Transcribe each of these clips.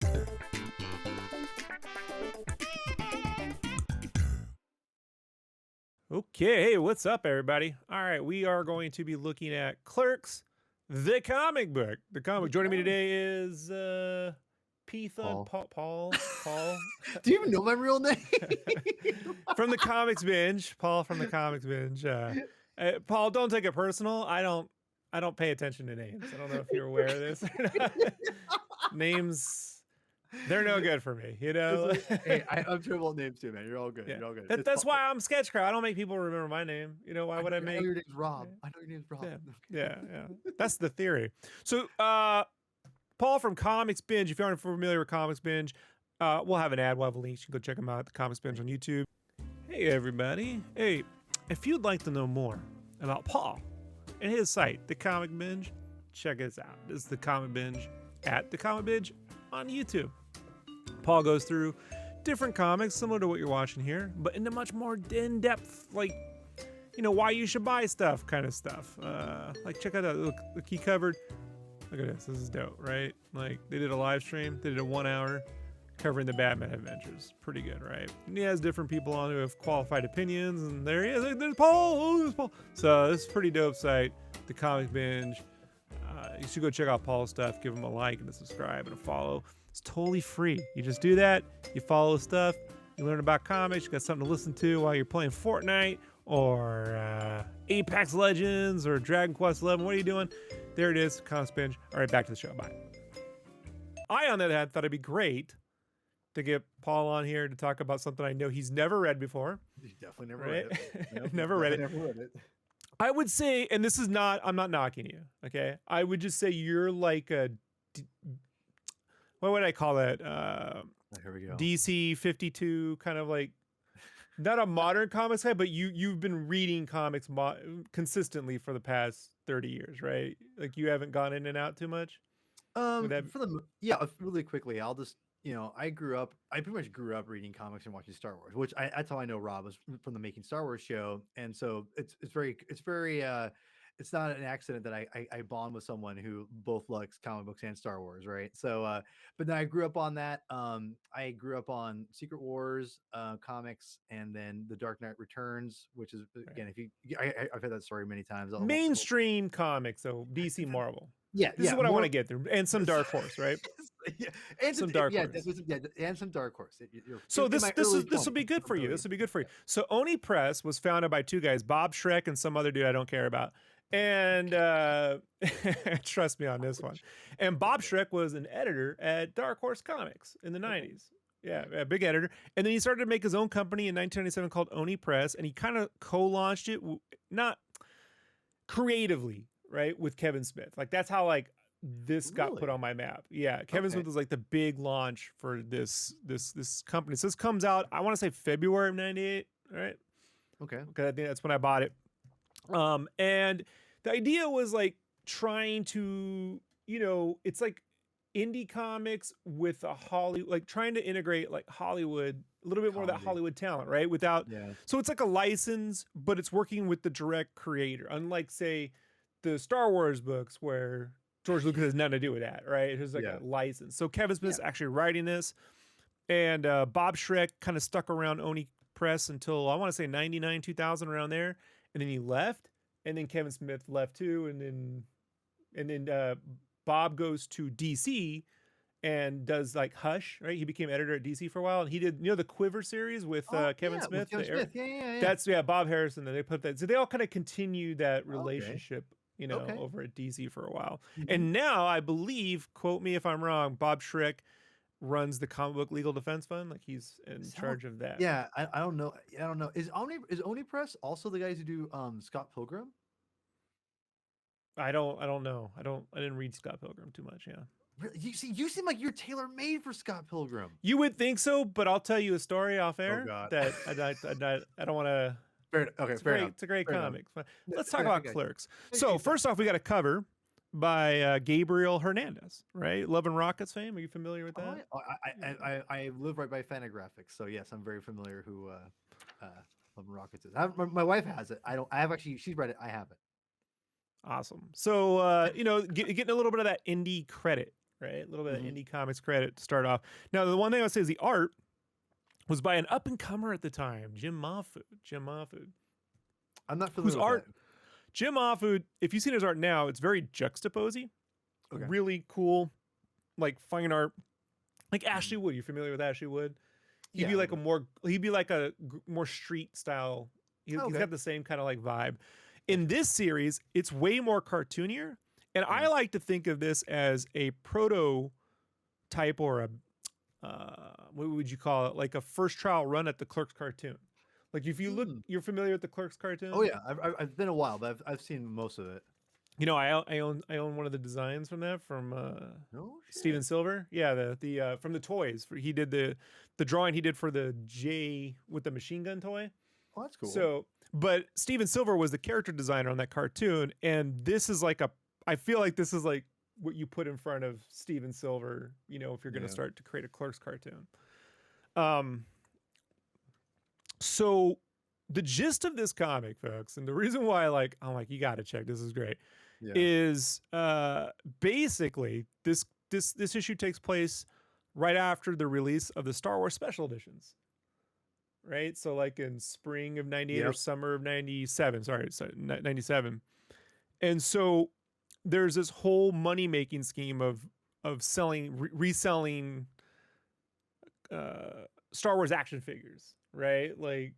Okay, hey, what's up, everybody? All right, we are going to be looking at Clerks, the comic book. The comic. Joining me today is P-Thug Paul. Do you even know my real name? From the Comics Binge. Paul from the Comics Binge. Paul, don't take it personal. I don't pay attention to names. I don't know if you're aware of this. Names. They're no good for me, you know. Hey, I'm terrible at names too, man. You're all good. Yeah. You're all good. That's why I'm Sketchcraft. I don't make people remember my name. You know, why would I make? I know your name's Rob. I know your name's Rob. Yeah. That's the theory. So, Paul from Comics Binge. If you aren't familiar with Comics Binge, we'll have an ad. We'll have a link. You can go check them out at the Comics Binge on YouTube. Hey, everybody. Hey, if you'd like to know more about Paul and his site, the Comic Binge, check us out. This is the Comic Binge at the Comic Binge on YouTube. Paul goes through different comics similar to what you're watching here, but into much more in-depth, like, you know, why you should buy stuff kind of stuff. Like, check out that. Look, he covered. Look at this. This is dope, right? Like, they did a live stream. They did a 1 hour covering the Batman adventures. Pretty good, right? And he has different people on who have qualified opinions, and there he is. There's Paul. Oh, there's Paul. So this is a pretty dope site, the Comic Binge. You should go check out Paul's stuff. Give him a like and a subscribe and a follow. It's totally free. You just do that. You follow stuff. You learn about comics. You got something to listen to while you're playing Fortnite or Apex Legends or Dragon Quest 11. What are you doing? There it is. Comics Binge. All right, back to the show. Bye. I, on the other hand, thought it'd be great to get Paul on here to talk about something I know he's never read before. He's definitely never read it. Nope, Never read it. I would say, and this is not, I'm not knocking you, okay? I would just say you're like a, what would I call that? Here we go. DC 52, kind of like, not a modern comics guy, but you've been reading comics consistently for the past 30 years, right? Like you haven't gone in and out too much? Really quickly, I'll just, I pretty much grew up reading comics and watching Star Wars, which that's how I know Rob was from the Making Star Wars show. And so it's not an accident that I bond with someone who both likes comic books and Star Wars, right? So, but then I grew up on that. I grew up on Secret Wars comics, and then The Dark Knight Returns, which is again, I've heard that story many times. Mainstream comics, so DC, Marvel. Yeah, this is what I want to get through, and some Dark Horse, right? And some Dark Horse. And some Dark Horse. So this will be good for you. This will be good for you. So Oni Press was founded by two guys, Bob Schreck and some other dude I don't care about. And trust me on this one. And Bob Schreck was an editor at Dark Horse Comics in the 90s. Yeah, a big editor. And then he started to make his own company in 1997 called Oni Press, and he kind of co-launched it, not creatively, right, with Kevin Smith. Like that's how like this got put on my map. Yeah, Kevin Smith was like the big launch for this company. So this comes out, I want to say February of 98, right? Okay. Because I think that's when I bought it. And the idea was like trying to, it's like indie comics with a Hollywood, like trying to integrate like Hollywood, a little bit more of that Hollywood talent, right? So it's like a license, but it's working with the direct creator. Unlike say the Star Wars books where George Lucas has nothing to do with that, right? It's like a license. So Kevin Smith's actually writing this, and Bob Schreck kind of stuck around Oni Press until I want to say 99, 2000, around there. And then he left, and then Kevin Smith left too, and then Bob goes to DC and does like Hush, right? He became editor at DC for a while, and he did the Quiver series with Kevin Smith. With Kevin Smith. Yeah. That's Bob Harrison. Then they put that, so they all kind of continue that relationship, over at DC for a while. Mm-hmm. And now I believe, quote me if I'm wrong, Bob Schreck runs the Comic Book Legal Defense Fund, like he's in charge of that. Yeah, I don't know. Is Oni Press also the guys who do Scott Pilgrim? I don't know. I didn't read Scott Pilgrim too much. Yeah. Really? You seem like you're tailor-made for Scott Pilgrim. You would think so, but I'll tell you a story off air that I don't want to. It's a great comic. Let's talk about Clerks. So first off, we got a cover by Gabriel Hernandez, right? Love and Rockets fame. Are you familiar with that? I live right by Fantagraphics, so yes, I'm very familiar who Love and Rockets is. My wife has it. She's read it. I have it. Awesome. So getting a little bit of that indie credit, right? A little bit of Hmm. indie comics credit to start off. Now, the one thing I would say is the art was by an up and comer at the time, Jim Mahfood. Jim Mahfood, I'm not whose familiar with that. art Jim Mahfood, if you've seen his art now, it's very juxtaposy, Okay. really cool, like fine art, like Mhm. Ashley Wood. You familiar with Ashley Wood? He'd Yeah, be a like little a bit. more, he'd be like a more street style. Oh, He's okay. got the same kind of like vibe. In Gotcha. this series, it's way more cartoonier, and I Mhm. like to think of this as a prototype or a what would you call it? Like a first trial run at the Clerks cartoon. Like if you look, Mm. you're familiar with the Clerks Oh cartoon. yeah, I've been a while, but I've seen most of it. You know, I own one of the designs from that from No Steven shit. Silver. Yeah, the from the toys. He did the drawing he did for the J with the machine gun toy. Oh, that's cool. So, but Steven Silver was the character designer on that cartoon, and this is like a. I feel like this is like what you put in front of Steven Silver. You know, if you're going to Yeah. start to create a Clerks cartoon. Um. So, the gist of this comic, folks, and the reason why I'm like you got to check. This is great. Yeah. Is basically this issue takes place right after the release of the Star Wars special editions, right? So like in spring of 98 or Yep. summer of 97, sorry, 97. And so there's this whole money making scheme of selling reselling Star Wars action figures, right? Like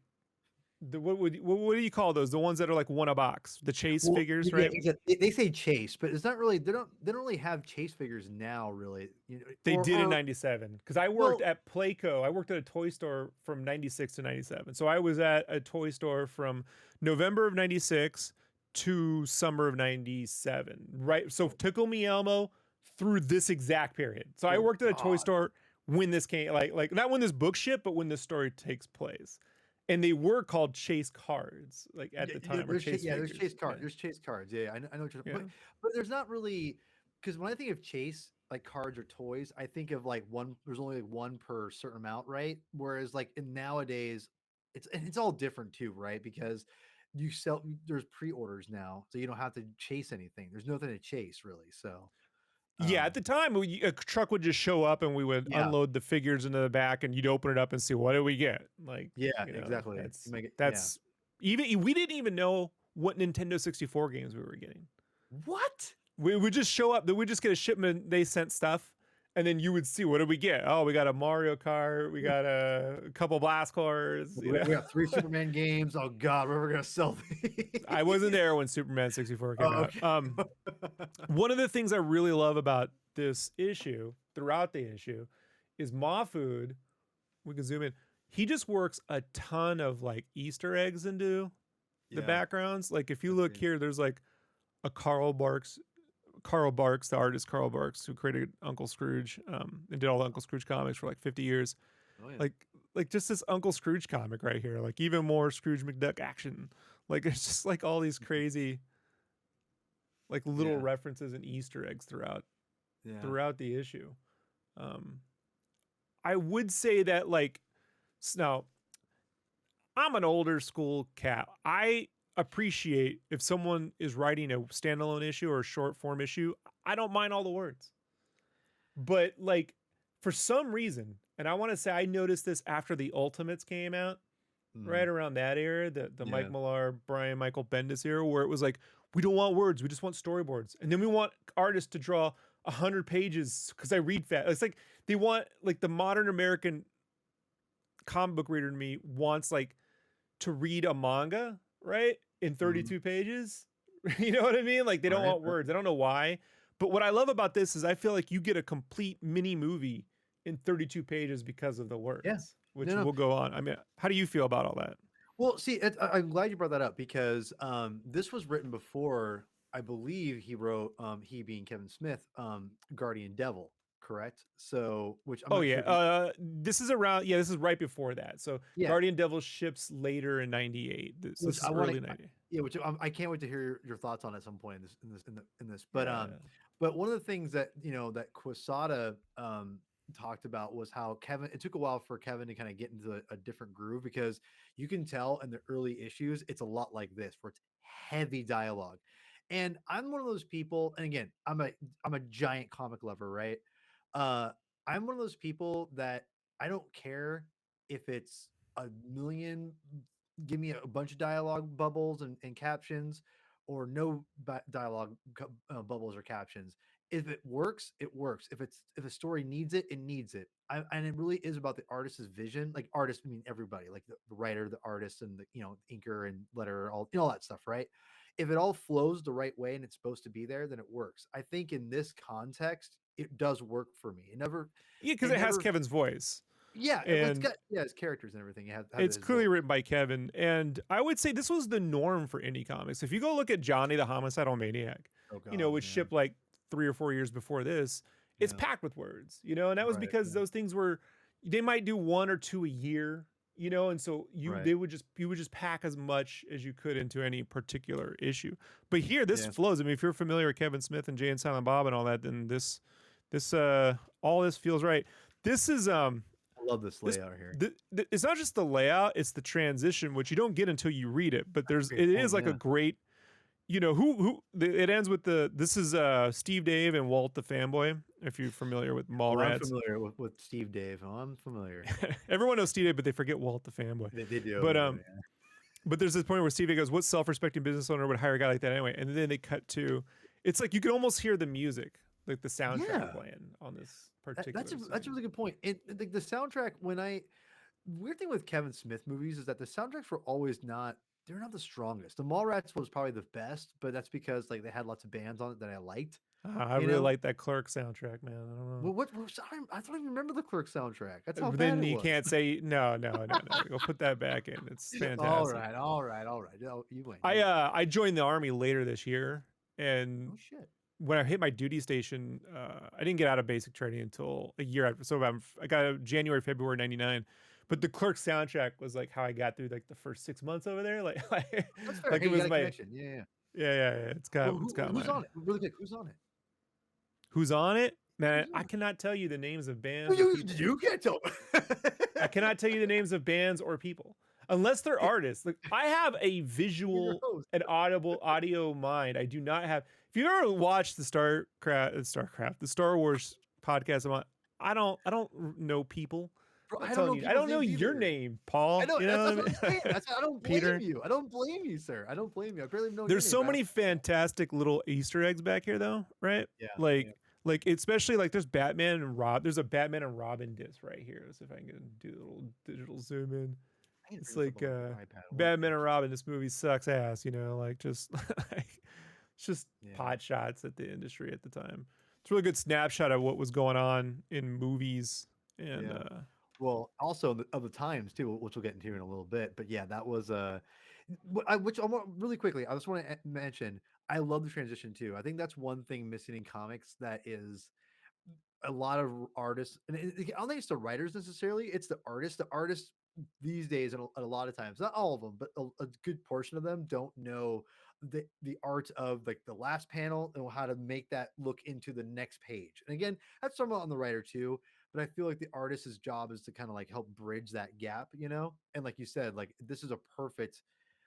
what do you call those? The ones that are like one a box, the chase Well, figures, yeah, right? they say chase, but it's not really. They don't really have chase figures now, really. You know, They did in or 97 because I worked well, at Playco. I worked at a toy store from 96 to 97. So I was at a toy store from November of 96 to summer of 97. Right. So oh, Tickle Me Elmo through this exact period. So I oh worked at a toy god, store when this came like not when this book shipped, but when this story takes place. And they were called chase cards, like at yeah, the time, or chase there's figures. chase Yeah. cards. There's chase cards. Yeah, I know what you're, Yeah. but there's not really because when I think of chase like cards or toys, I think of like one. There's only like one per certain amount, right? Whereas like in nowadays, it's all different too, right? Because there's pre-orders now, so you don't have to chase anything. There's nothing to chase really. So Yeah, at um the time, a truck would just show up and we would yeah, unload the figures into the back, and you'd open it up and see what did we get. Like, yeah, you know, exactly. You make it, yeah. that's even we didn't even know what Nintendo 64 games we were getting. What? We would just show up, we just get a shipment, they sent stuff, and then you would see what did we get? Oh, we got a Mario Kart, we got a couple blast cars, you know. We got three Superman games. Oh God, where are we gonna sell I these? wasn't there when Superman 64 came Oh, out. okay. One of the things I really love about this issue, throughout the issue, is Mahfood. We can zoom in. He just works a ton of like Easter eggs into the Yeah, backgrounds. Like if you I've look seen. here, there's like a Carl Barks, the artist Carl Barks, who created Uncle Scrooge, and did all the Uncle Scrooge comics for like 50 years. Oh yeah. Like like just this Uncle Scrooge comic right here. Like even more Scrooge McDuck action. Like it's just like all these crazy like little Yeah, references and Easter eggs yeah. throughout the issue. Um, I would say that like now I'm an older school cat. I appreciate if someone is writing a standalone issue or a short form issue. I don't mind all the words, but like for some reason, and I want to say I noticed this after the Ultimates came out, Mm, right around that era, the Mike yeah. Millar, Brian Michael Bendis era, where it was like, we don't want words, we just want storyboards, and then we want artists to draw 100 pages because I read fast. It's like they want like the modern American comic book reader in me wants like to read a manga right in Mm, 32 pages. You know what I mean? Like they don't right. want words. I don't know why, but what I love about this is I feel like you get a complete mini movie in 32 pages because of the Yeah. words, which No, no. will go on. I mean, how do you feel about all that? Well, see, I'm glad you brought that up because this was written before I believe he wrote he being Kevin Smith, Guardian Devil, correct? So, which I'm Oh not yeah, sure if you, this is around. Yeah, this is right before that. So yeah, Guardian Devil ships later in '98. So which this is I want early to, '98. yeah, which I can't wait to hear your thoughts on at some point in this. Yeah, But one of the things that that Quesada talked about was how Kevin. It took a while for Kevin to kind of get into a different groove because you can tell in the early issues it's a lot like this where it's heavy dialogue, and I'm one of those people. And again, I'm a giant comic lover, right? Uh, I'm one of those people that I don't care if it's a million, give me a bunch of dialogue bubbles and captions, or no dialogue bubbles or captions. If it works, it works. If a story needs it, it needs it. And it really is about the artist's vision. Like artists, I mean everybody, like the writer, the artist, and the inker and letterer, all that stuff, right? If it all flows the right way and it's supposed to be there, then it works. I think in this context, it does work for me. Yeah, because It it has never, Kevin's voice, yeah, it's and got his characters and everything. You have it's his clearly voice. written by Kevin. And I would say this was the norm for indie comics. If you go look at Johnny the Homicidal Maniac, Oh God, was yeah, shipped like 3 or 4 years before this. It's yeah, packed with words, and that was right, because yeah, those things were, they might do 1 or 2 a year, and so right, you would just pack as much as you could into any particular issue. But here, this yeah. flows. I mean, if you're familiar with Kevin Smith and Jay and Silent Bob and all that, then this all this feels right. This is I love this this layout here. it's not just the layout, it's the transition, which you don't get until you read it. But That's a it great is point. like a Yeah. great, it ends with this is Steve Dave and Walt the Fanboy, if you're familiar with Well, I'm Mallrats. familiar with Steve Dave. Oh, I'm familiar. Everyone knows Steve Dave, but they forget Walt the Fanboy. They do. But They do, yeah. but there's this point where Steve Dave goes, "What self-respecting business owner would hire a guy like that anyway?" And then they cut to, it's like you can almost hear the music, like the soundtrack Yeah. playing on this That- particular that's a scene. really good point. Like the soundtrack, weird thing with Kevin Smith movies is that the soundtracks were always not, they're not the strongest. The Mallrats was probably the best, but that's because like they had lots of bands on it that I liked. I You really know, like that Clerks soundtrack, man. I don't know. I don't even remember the Clerks soundtrack. That's how bad Then it you was. can't say no. Go put that back in. It's All fantastic. right, all right, all right. Oh, you win. I joined the army later this year, and Oh shit. when I hit my duty station, I didn't get out of basic training until a year after. So I got out January, February '99. But the Clerks soundtrack was like how I got through like the first 6 months over there. That's fair. Like Hey, it you got was a my connection. Yeah, yeah. yeah. Well, It's got who's my on it? Really quick, who's on it? who's on it. Man, Who's I on it? cannot tell you the names of bands or You, people. you can't tell. I cannot tell you the names of bands or people unless they're artists. Like I have a You're your visual host. and audio mind. I do not have. If you've ever watched the the Star Wars podcast, I don't know people. Bro, I'm I don't know telling you, I don't people's know names your either. name, Paul. I know You know that's what I what I'm mean? saying. I don't blame Peter. you. I don't blame you, sir. I don't blame you. I barely know your There's name. so But I many don't, fantastic little Easter eggs back here, though, right? yeah, Like, yeah. like especially like there's Batman and Rob. There's a Batman and Robin disc right here. Let's see if I can do a little digital zoom in. I need to It's bring this like up on my iPad. Batman and Robin. This movie sucks ass. Like just like it's just Yeah. pot shots at the industry at the time. It's a really good snapshot of what was going on in movies and Yeah. Well, also of the times too, which we'll get into in a little bit. But yeah, that was which I want really quickly. I just want to mention. I love the transition too. I think that's one thing missing in comics that is a lot of artists, and I don't think it's the writers necessarily. It's the artists. The artists these days, and a lot of times, not all of them, but a good portion of them don't know the art of like the last panel and how to make that look into the next page. And again, that's somewhat on the writer too. But I feel like the artist's job is to kind of like help bridge that gap, And like you said, like this is a perfect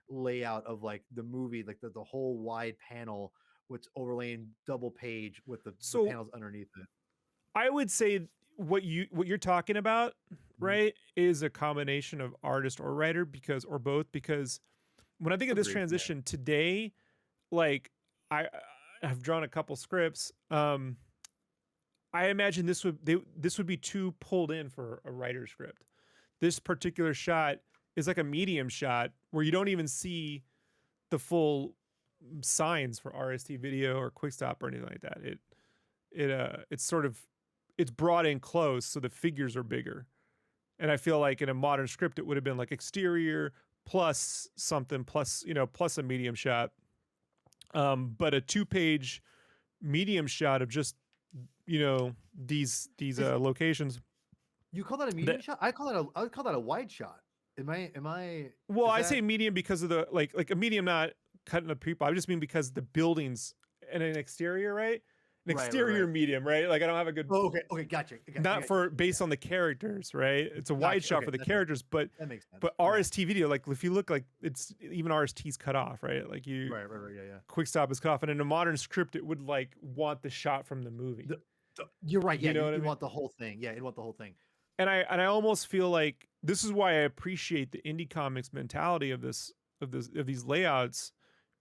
layout of like the movie, like the whole wide panel with overlaying double page with the so panels underneath it. I would say what you're talking about, Mhm. right, is a combination of artist or writer or both. Because when I think of this Agreed. Yeah. transition today, like I I've drawn a couple scripts. I imagine this would be too pulled in for a writer's script. This particular shot is like a medium shot where you don't even see the full signs for RST video or quick stop or anything like that. It's sort of, it's brought in close so the figures are bigger. And I feel like in a modern script it would have been like exterior plus something plus a medium shot. But a 2-page medium shot of just these locations. You call that a medium shot? I would call that a wide shot. Well, Is I that say medium because of the like a medium, not cutting the people. I just mean because the buildings and an exterior, right? An right, exterior right. medium, right? Like I don't have a good. Oh, okay, gotcha. Not for based on the characters, right? It's a wide Gotcha, shot okay, for the that characters, but makes sense. but RST video, like if you look, like it's even RST's cut off, right? Like Right, yeah. quick stop is cut off, and in a modern script, it would like want the shot from the movie. You're right. Yeah, You know what I you mean? want the whole thing. Yeah, you want the whole thing. And I almost feel like this is why I appreciate the indie comics mentality of these layouts,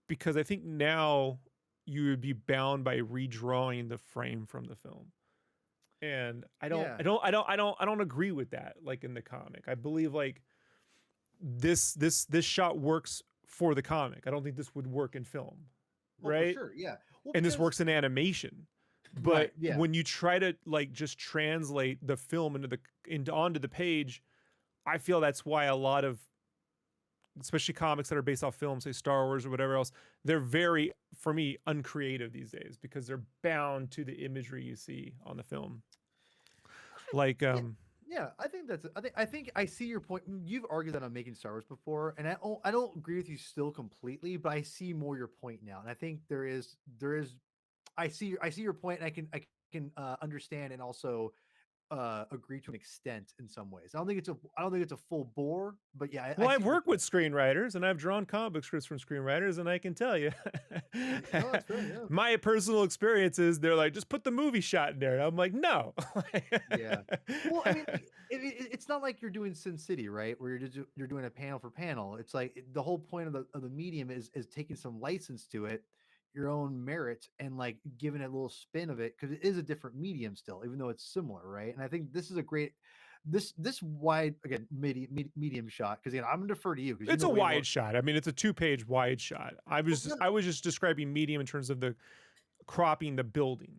because I think now you would be bound by redrawing the frame from the film. And Yeah. I don't agree with that, like in the comic. I believe like this shot works for the comic. I don't think this would work in film, Oh, for right? sure. Yeah. Well, And this because works in animation. right. But Yeah. when you try to like just translate the film into onto the page, I feel that's why a lot of, especially comics that are based off films, say Star Wars or whatever else, they're very, for me, uncreative these days because they're bound to the imagery you see on the film. Like, Yeah, yeah. I think that's. I think I see your point. You've argued that I'm making Star Wars before, and I don't agree with you still completely, but I see more your point now, and I think there is. I see your point, and I can understand and also agree to an extent in some ways. I don't think it's a full bore, but yeah, I well, see I've your worked with point. screenwriters and I've drawn comic book scripts from screenwriters, and I can tell you, No, that's fair. Yeah. my personal experiences, they're like, just put the movie shot in there. I'm like, no. Yeah. Well, I mean, like, it's not like you're doing Sin City, right? Where you're doing a panel for panel. It's like the whole point of the medium is taking some license to it, your own merit, and like giving it a little spin of it because it is a different medium still, even though it's similar, right? And I think this is a great this wide again medium shot because again I'm gonna defer to you because you It's know a way more. wide shot. I mean, it's a 2-page wide shot. Well, no, I was just describing medium in terms of the cropping the building.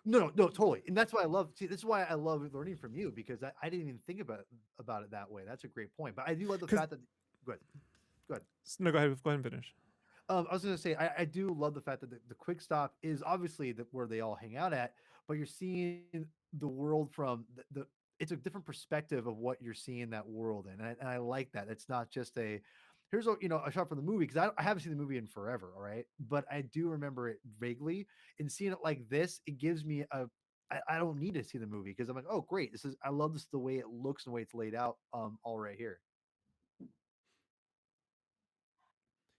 no, totally, and that's why I love. See, this is why I love learning from you because I didn't even think about it that way. That's a great point, but I do love the Because fact that. Go ahead. Go ahead. no, go ahead and finish. I was going to say, I do love the fact that the quick stop is obviously where they all hang out at, but you're seeing the world from it's a different perspective of what you're seeing that world in. And I like that. It's not just here's a shot from the movie because I haven't seen the movie in forever. All right. But I do remember it vaguely, and seeing it like this, it gives me I don't need to see the movie because I'm like, oh, great. I love this, the way it looks and the way it's laid out, all right here.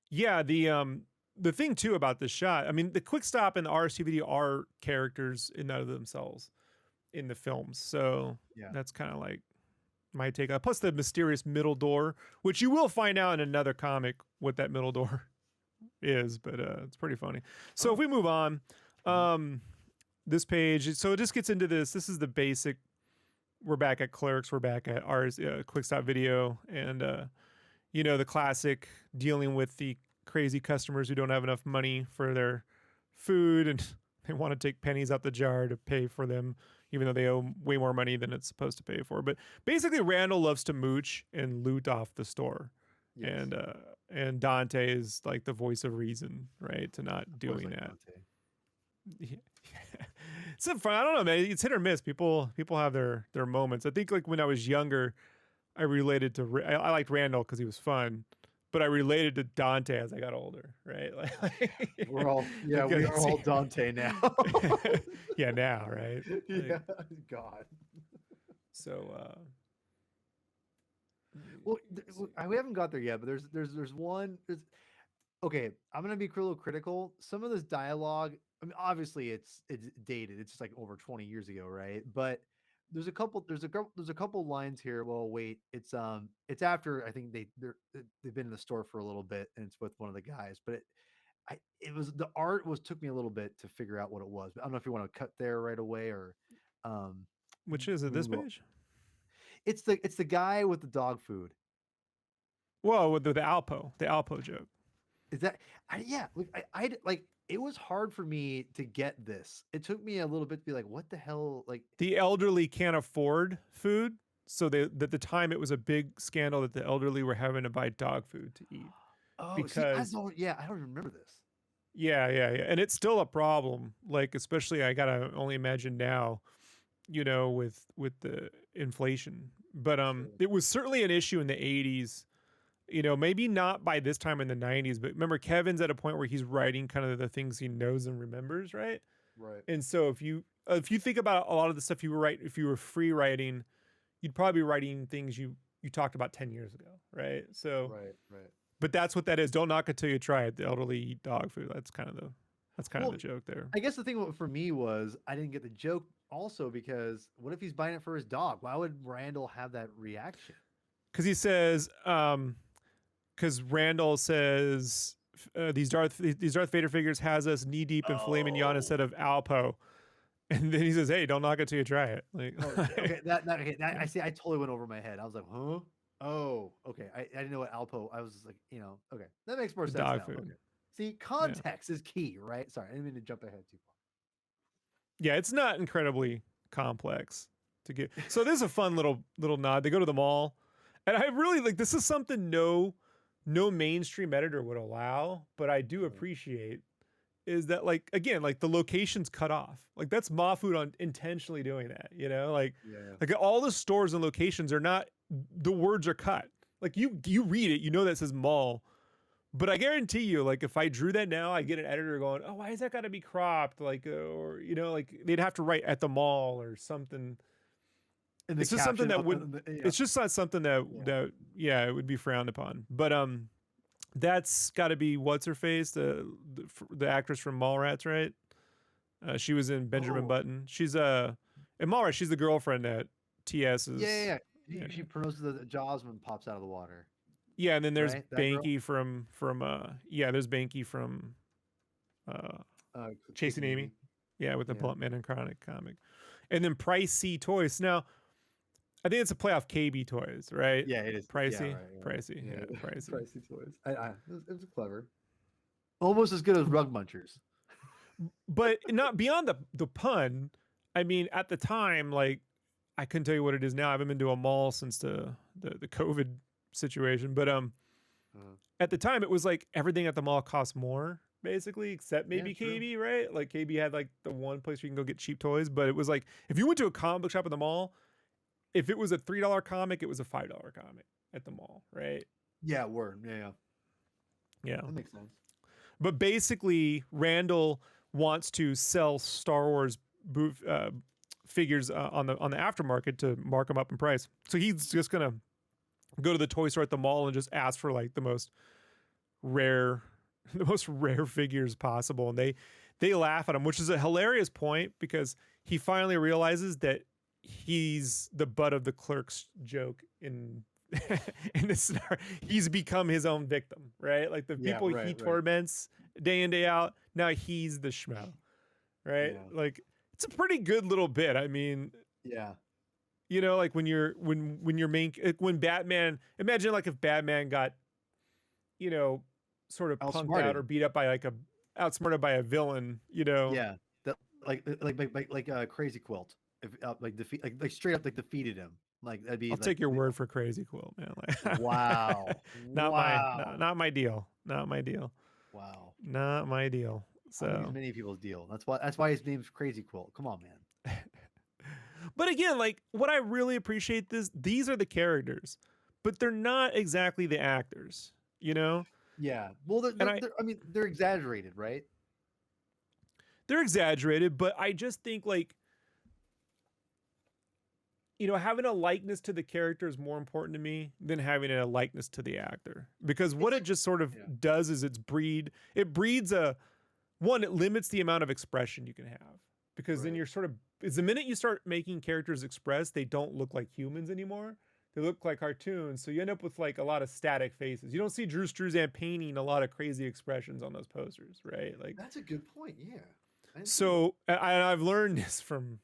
Yeah, the thing too about this shot, I mean, the quick stop and the RST video are characters in and of themselves in the films. So Yeah. that's kind of like my take on it. Plus the mysterious middle door, which you will find out in another comic what that middle door is, but it's pretty funny. So Oh. if we move on, Mhm. this page, so it just gets into this. This is the basic. We're back at Clerks. We're back at ours quick stop video, and the classic dealing with the crazy customers who don't have enough money for their food and they want to take pennies out the jar to pay for them, even though they owe way more money than it's supposed to pay for. But basically, Randall loves to mooch and loot off the store, Yes. and Dante is like the voice of reason, right, to not Of course, doing like that. Dante. Yeah. It's so fun. I don't know, man. It's hit or miss. People have their moments. I think like when I was younger, I related to I liked Randall because he was fun, but I related to Dante as I got older, right? We're all yeah, we Because are all Dante now. yeah, now, right? Yeah, God. So Well, let's see. we haven't got there yet, but there's one. Okay, I'm gonna be a little critical. Some of this dialogue, I mean, obviously it's dated. It's just like over 20 years ago, right? But there's a couple lines here. Well, wait, it's after I think they've been in the store for a little bit, and it's with one of the guys. But it was the art was took me a little bit to figure out what it was. But I don't know if you want to cut there right away or um Which is it? This move on. page? It's the guy with the dog food. Whoa, with the Alpo joke. Is that yeah, look, like it was hard for me to get this. It took me a little bit to be like, what the hell? Like, The elderly can't afford food, so at the time it was a big scandal that the elderly were having to buy dog food to eat oh, see, because I don't remember this. yeah, and it's still a problem. Like especially, I gotta only imagine now, with the inflation. But Sure. it was certainly an issue in the '80s. Maybe not by this time in the '90s, but remember Kevin's at a point where he's writing kind of the things he knows and remembers, right? Right. And so if you think about a lot of the stuff you were writing, if you were free writing, you'd probably be writing things you talked about 10 years ago, right? So, Right. Right. but that's what that is. Don't knock it till you try it. The elderly eat dog food. That's kind of the Well, joke there. I guess the thing for me was I didn't get the joke also because what if he's buying it for his dog? Why would Randall have that reaction? Because he says, because Randall says these Darth Vader figures has us knee deep in filet mignon Oh. instead of Alpo, and then he says, "Hey, don't knock it till you try it." Like, Okay, that I see. I totally went over my head. I was like, huh? Oh, okay. I didn't know what Alpo. I was just like, okay, that makes more sense dog now. food. Okay. See, Yeah. context is key, right? Sorry, I didn't mean to jump ahead too far. Yeah, it's not incredibly complex to get. So there's a fun little nod. They go to the mall, and I really like this is something no mainstream editor would allow, but I do appreciate is that like again like the location's cut off. Like that's Mahfood on intentionally doing that, like Yeah. like all the stores and locations are not the words are cut. Like you read it, that says mall. But I guarantee you, like if I drew that now, I get an editor going, "Oh, why is that got to be cropped?" Like, or like they'd have to write at the mall or something. And the It's just something caption that would. It's just not something that it would be frowned upon. But that's got to be what's her face, the actress from Mallrats, right? She was in Benjamin Button. She's in Mallrats. She's the girlfriend that TS is. Yeah. She pronounces the jaws when pops out of the water. Yeah, and then there's Right? Banky from there's Banky from Chasing Amy. Yeah, with the Blunt Man and Chronic comic. And then Price C Toys. Now, I think it's a play off KB Toys, right? Yeah, it is. Pricey. Yeah, right. Pricey. Yeah, pricey. Pricey Toys. It was clever. Almost as good as Rug Munchers. But not beyond the pun. I mean, at the time, like I couldn't tell you what it is now. I haven't been to a mall since the COVID situation. But at the time it was like everything at the mall cost more, basically, except maybe KB, right? Like KB had like the one place where you can go get cheap toys, but it was like if you went to a comic book shop at the mall, if it was a $3 comic, it was a $5 comic at the mall, right? Yeah, word. Yeah. That makes sense. But basically, Randall wants to sell Star Wars figures on the aftermarket to mark them up in price. So he's just gonna go to the toy store at the mall and just ask for like the most rare figures possible, and they laugh at him, which is a hilarious point because he finally realizes that he's the butt of the Clerks joke in this scenario. He's become his own victim, right? Like the people he torments day in day out, now he's the schmo, right? Like it's a pretty good little bit. I mean, like when when Batman, imagine like if Batman got sort of punked out or beat up by outsmarted by a villain, like Crazy Quilt, if like straight up like defeated him. Like that'd be. I'll take your word for Crazy Quilt, man. Like, wow, not my deal. Not my deal. Wow, not my deal. So I think it's many people's deal. That's why his name's Crazy Quilt. Come on, man. But again, like what I really appreciate these are the characters, but they're not exactly the actors, Yeah. Well, they're exaggerated, right? They're exaggerated, but I just think like, having a likeness to the character is more important to me than having a likeness to the actor, because what it just sort of does is it breeds it limits the amount of expression you can have, because then you're sort of, it's the minute you start making characters express, they don't look like humans anymore. They look like cartoons. So you end up with like a lot of static faces. You don't see Drew Struzan painting a lot of crazy expressions on those posters, right? Like that's a good point. Yeah. So I've learned this from,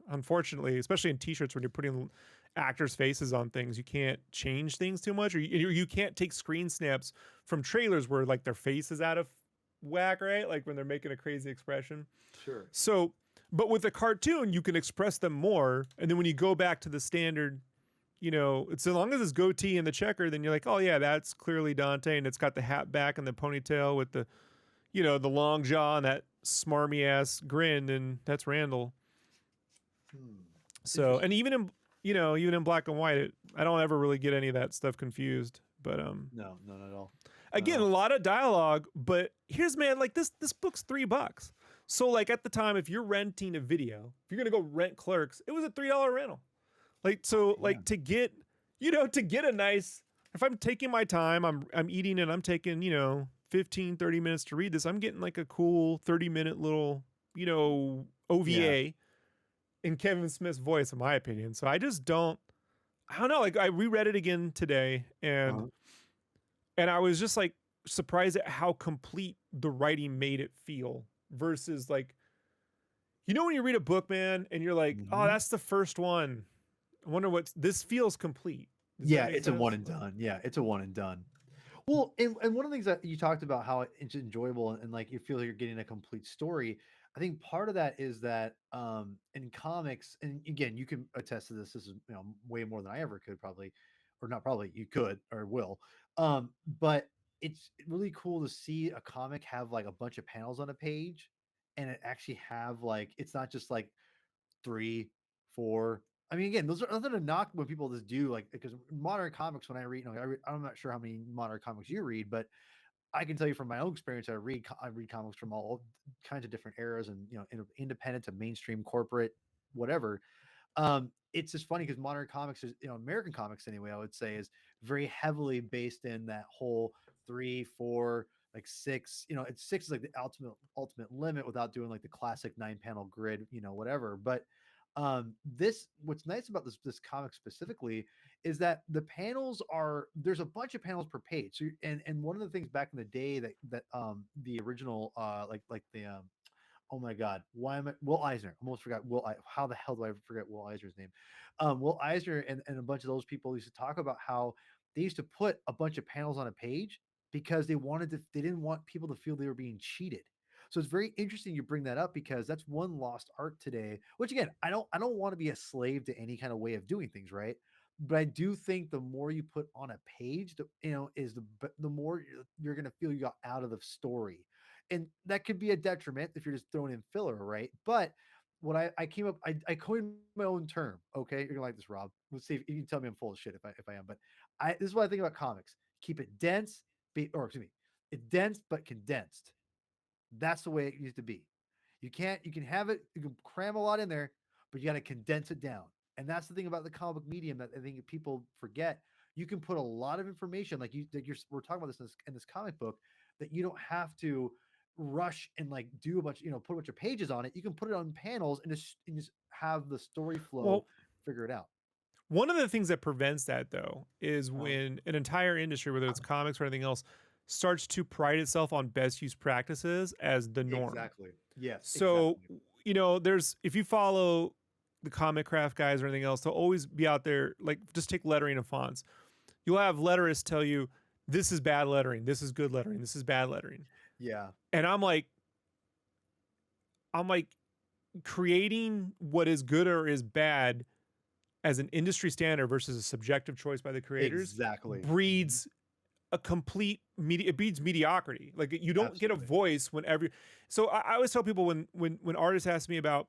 unfortunately, especially in t-shirts when you're putting actors' faces on things, you can't change things too much, or you can't take screen snaps from trailers where like their face is out of whack, right? Like when they're making a crazy expression. Sure. So, but with a cartoon, you can express them more. And then when you go back to the standard, it's as long as it's goatee and the checker, then you're like, oh yeah, that's clearly Dante, and it's got the hat back and the ponytail with the, the long jaw and that smarmy ass grin, and that's Randall. So, and even in black and white, I don't ever really get any of that stuff confused. But no, not at all. Again, a lot of dialogue. But here's, man, like this book's $3. So like at the time, if you're renting a video, if you're gonna go rent Clerks, it was a $3 rental. Like, so like to get a nice, if I'm taking my time, I'm eating and I'm taking, 15, 30 minutes to read this, I'm getting like a cool 30-minute little, OVA. in Kevin Smith's voice, in my opinion. So I just don't. I don't know. Like I reread it again today, Uh-huh. and I was just like surprised at how complete the writing made it feel versus like when you read a book, man, and you're like, oh, Mhm. that's the first one. I wonder what's this feels complete. Does that Yeah, make it's a one sense? and done. Yeah, it's a one and done. Well, and one of the things that you talked about how it's enjoyable and like you feel like you're getting a complete story. I think part of that is that in comics, and again, you can attest to this. This is way more than I ever could probably, or not probably. You could or will. But it's really cool to see a comic have like a bunch of panels on a page, and it actually have like it's not just like three, four. I mean, again, those are nothing to knock when people just do like because modern comics. When I read, I'm not sure how many modern comics you read, but I can tell you from my own experience, I read comics from all kinds of different eras, and independent to mainstream, corporate, whatever. It's just funny because modern comics is, American comics anyway, I would say is very heavily based in that whole three, four, like six, it's six is like the ultimate limit without doing like the classic 9 panel grid, whatever. But this what's nice about this comic specifically is that the panels are there's a bunch of panels per page. So and one of the things back in the day that the original like the oh my God, why am I Will Eisner? Almost forgot how the hell do I forget Will Eisner's name? Will Eisner and a bunch of those people used to talk about how they used to put a bunch of panels on a page because they didn't want people to feel they were being cheated. So it's very interesting you bring that up because that's one lost art today. Which again, I don't want to be a slave to any kind of way of doing things, right? But I do think the more you put on a page, is the more you're going to feel you got out of the story, and that could be a detriment if you're just throwing in filler, right? But what I came up, I coined my own term. Okay, you're gonna like this, Rob. Let's see if you can tell me I'm full of shit if I am. But this is what I think about comics. Keep it dense, or excuse me, it's dense but condensed. That's the way it used to be. You can have it, you can cram a lot in there, but you got to condense it down. And that's the thing about the comic book medium that I think people forget. You can put a lot of information, like we're talking about this in this comic book, that you don't have to rush and like do a bunch, put a bunch of pages on it. You can put it on panels and just have the story flow Well, figure it out. one of the things that prevents that though is Uh-huh. when an entire industry, whether it's comics or anything else, starts to pride itself on best use practices as the norm. Exactly. Yes, So, exactly. there's if you follow the comic craft guys or anything else, they'll always be out there like just take lettering and fonts. You'll have letterists tell you this is bad lettering, this is good lettering, this is bad lettering. Yeah. And I'm like creating what is good or is bad as an industry standard versus a subjective choice by the creators Exactly. Mhm. breeds a complete media it breeds mediocrity. Like you don't get a Absolutely. voice whenever. So I always tell people when artists ask me about,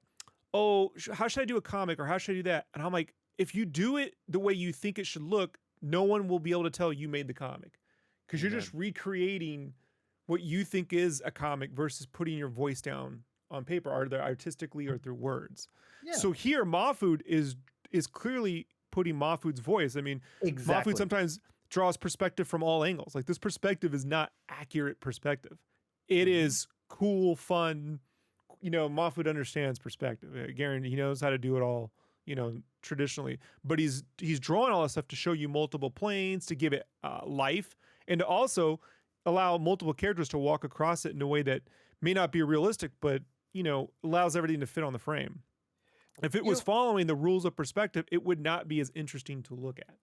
oh, how should I do a comic or how should I do that, and I'm like, if you do it the way you think it should look, no one will be able to tell you made the comic because you're just Amen. recreating what you think is a comic versus putting your voice down on paper, either artistically or through words. Yeah. So here, Mahfood is clearly putting Mahfood's voice. I mean, Mahfood Exactly. sometimes draws perspective from all angles. Like this perspective is not accurate perspective. It Mhm. is cool, fun. Mahfood understands perspective. Guarantee he knows how to do it all. Traditionally, but he's drawing all this stuff to show you multiple planes, to give it life, and to also allow multiple characters to walk across it in a way that may not be realistic, but allows everything to fit on the frame. If it You was know, following the rules of perspective, it would not be as interesting to look at.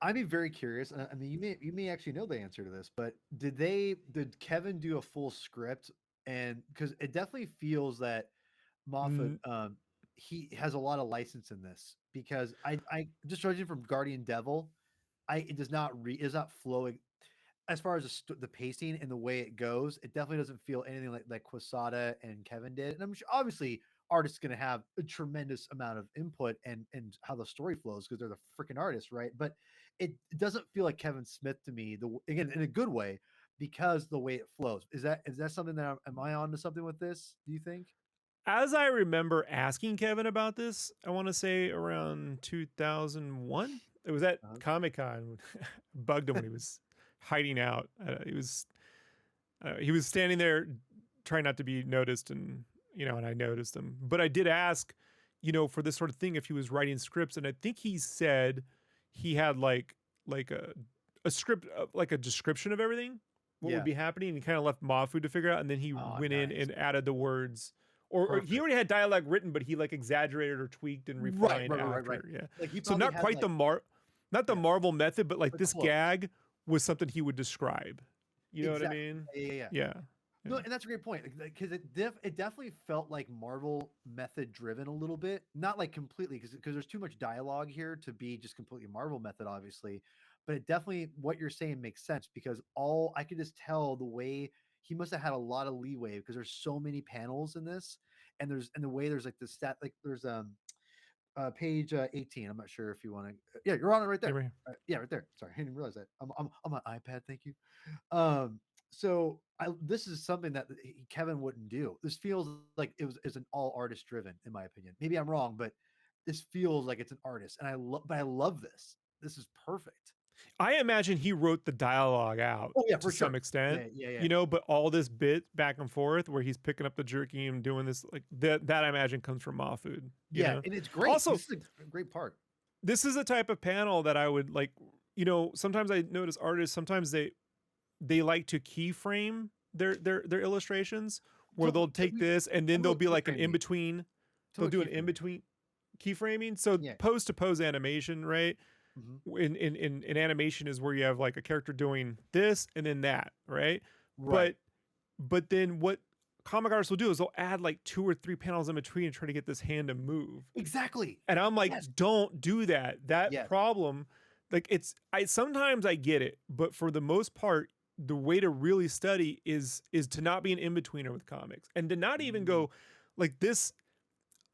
I'd be very curious. And I mean, you may actually know the answer to this, but did Kevin do a full script? And because it definitely feels that Moffat Mm, he has a lot of license in this because I just judging from Guardian Devil, it does not it is not flowing as far as the pacing and the way it goes. It definitely doesn't feel anything like Quesada and Kevin did. And I'm sure obviously artists going to have a tremendous amount of input and how the story flows because they're the freaking artists, right? But it doesn't feel like Kevin Smith to me. Again, in a good way because the way it flows. Is that something that am I on to something with this? Do you think? as I remember asking Kevin about this, I want to say around 2001. It was at Uh-huh. Comic Con. Bugged him when he was hiding out. He was standing there trying not to be noticed, and and I noticed him. But I did ask, for this sort of thing, if he was writing scripts, and I think he said he had like a script, like a description of everything, what would Yeah. be happening, and he kind of left Mahfood to figure out, and then he Oh, went in nice. and added the words, or he Perfect. already had dialogue written, but he like exaggerated or tweaked and Right, refined right, right, right, right. after. Yeah. Like he So probably not had quite like not the yeah, Marvel method, but like but this close. gag was something he would describe. You know what I Exactly. mean? Yeah, yeah, yeah. Yeah. No, Yeah. and that's a great point because it definitely felt like Marvel method driven a little bit, not like completely because there's too much dialogue here to be just completely Marvel method, obviously. But it definitely what you're saying makes sense because all I could just tell the way he must have had a lot of leeway because there's so many panels in this, and the way there's like the stat like there's page 18. I'm not sure if you want to. Yeah, you're on it right Yeah, there. right here. Yeah, right there. Sorry, I didn't realize that. I'm on my iPad. Thank you. So this is something that Kevin wouldn't do. This feels like is an all artist driven, in my opinion. Maybe I'm wrong, but this feels like it's an artist, and I love this. This is perfect. I imagine he wrote the dialogue out Oh yeah, to for some sure. extent, Yeah, yeah, yeah. but all this bit back and forth where he's picking up the jerky and doing this, like that I imagine comes from Mahfood. Yeah, and it's great. Also, This is a great part. this is a type of panel that I would like, sometimes I notice artists, sometimes they like to keyframe their illustrations where they'll take this and then Tell me there'll what be like an keyframe in means. between. Tell They'll me do what an in keyframe means. between keyframing. So Yeah. pose to pose animation, right? Mhm. In animation is where you have like a character doing this and then that, right? Right. But then what comic artists will do is they'll add like 2 or 3 panels in between and try to get this hand to move. Exactly. And I'm like, Yes. don't do that. That Yes. problem, like I sometimes I get it, but for the most part, the way to really study is to not be an in-betweener with comics and to not even Mm. go like this.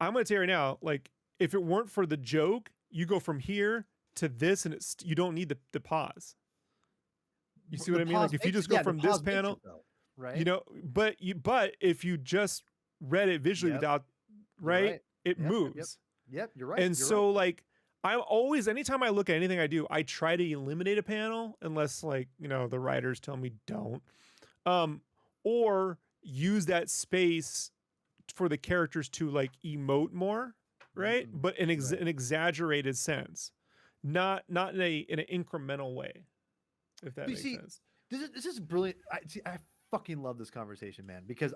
I'm gonna tell you right now, like if it weren't for the joke, you go from here to this and you don't need the pause. You see what The I mean? Like pause if you makes just it. go Yeah, the from this pause makes it panel, though. Right. but if you just read it visually Yep. without, You're right, right. it Yep. Yep. Yep. moves. Yep. You're right. And You're right. so like I'm always, anytime I look at anything I do, I try to eliminate a panel unless like, the writers tell me don't. Um, or use that space for the characters to like emote more, right? Mm, But in right. an exaggerated sense. Not in an incremental way, if that But you makes see, sense. this is brilliant. I fucking love this conversation, man. Because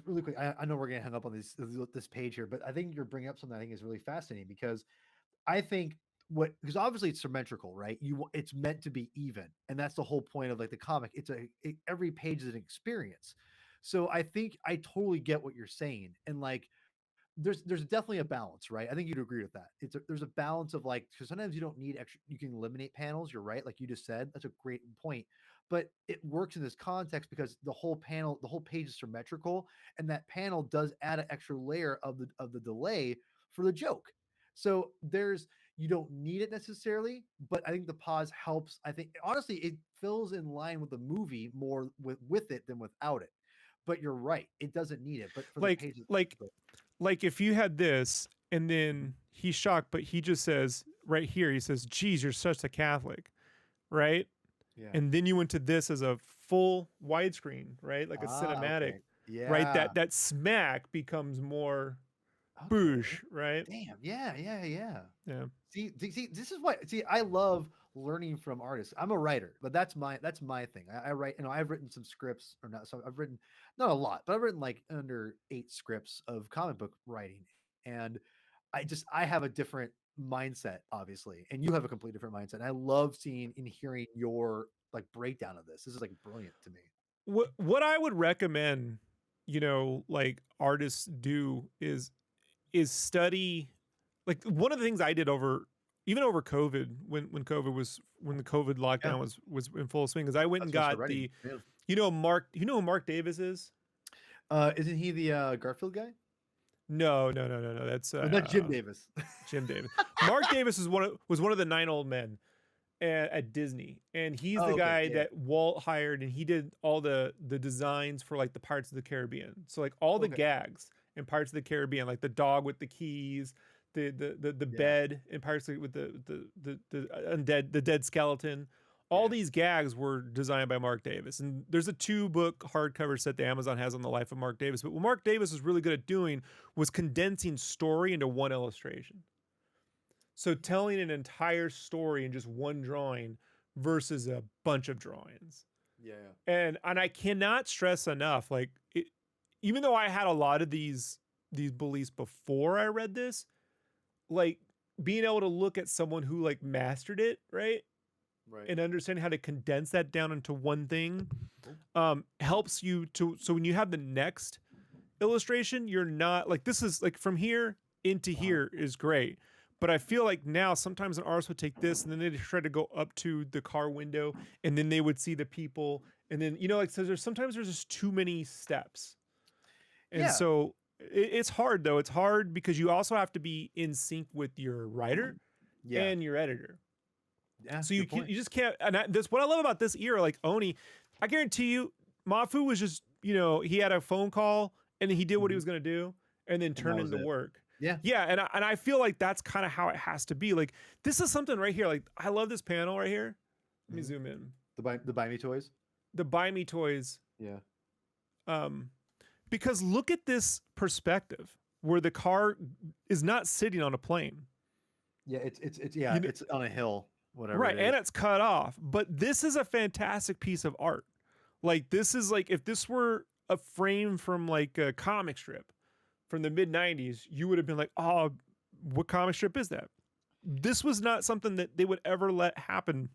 really quick, I know we're getting hung up on this page here, but I think you're bringing up something I think is really fascinating because I think what because obviously it's symmetrical, right? It's meant to be even, and that's the whole point of like the comic. Every page is an experience. So I think I totally get what you're saying, and like there's definitely a balance, right? I think you'd agree with that. There's a balance of like because sometimes you don't need extra. You can eliminate panels. You're right, like you just said. That's a great point. But it works in this context because the whole page is symmetrical, and that panel does add an extra layer of the delay for the joke. So you don't need it necessarily, but I think the pause helps. I think honestly, it fills in line with the movie more with it than without it. But you're right, it doesn't need it. But for the Like pages, like like if you had this and then he's shocked, but he just says right here, he says, geez, you're such a Catholic, right? yeah. And then you went to this as a full widescreen, right? Like a Ah, cinematic, okay. right? Yeah. That smack becomes more Okay. boosh, right? Damn. Yeah. Yeah. Yeah. Yeah. See, this is what. See, I love learning from artists. I'm a writer, but that's my thing. I write. I've written some scripts, or not. So I've written not a lot, but I've written like under 8 scripts of comic book writing, and I have a different mindset, obviously, and you have a completely different mindset. And I love seeing and hearing your like breakdown of this. This is like brilliant to me. What I would recommend, like artists do is study, like one of the things I did even over COVID, when the COVID Yeah, lockdown was in full swing, is I went and that's when I started got writing. Yeah. you know who Mark Davis is? Isn't he the Garfield guy? No, no, no, no, no. That's Or not Jim Davis. Jim Davis. Mark Davis was one of the 9 old men at Disney, and he's Oh, the okay. guy Yeah. that Walt hired, and he did all the designs for like the Pirates of the Caribbean. So like all the Okay. gags in Pirates of the Caribbean, like the dog with the keys, the Yeah. bed in Pirates with the undead, the dead skeleton, all these gags were designed by Mark Davis. And there's a 2-book hardcover set that Amazon has on the life of Mark Davis. But what Mark Davis was really good at doing was condensing story into one illustration. So telling an entire story in just one drawing versus a bunch of drawings. Yeah. And I cannot stress enough, like, even though I had a lot of these beliefs before I read this, like, being able to look at someone who like mastered it, right? Right. And understand how to condense that down into one thing helps you to, so when you have the next illustration, you're not like, this is like from here into here is great. But I feel like now sometimes an artist would take this and then they'd try to go up to the car window and then they would see the people. And then, like, so sometimes there's just too many steps. And so it's hard though. It's hard because you also have to be in sync with your writer and your editor. Yeah, so you just can't. And that's what I love about this era. Like Oni, I guarantee you, Mahfood was just, he had a phone call and he did what he was going to do and then turned into work. Yeah. Yeah. And I feel like that's kind of how it has to be. Like, this is something right here. Like, I love this panel right here. Let me zoom in. The Buy Me Toys. The Buy Me Toys. Yeah. Because look at this perspective where the car is not sitting on a plane. Yeah. It's on a hill. Whatever. Right, and it's cut off. But this is a fantastic piece of art. Like, this is like, if this were a frame from like a comic strip from the mid-90s, you would have been like, oh, what comic strip is that? This was not something that they would ever let happen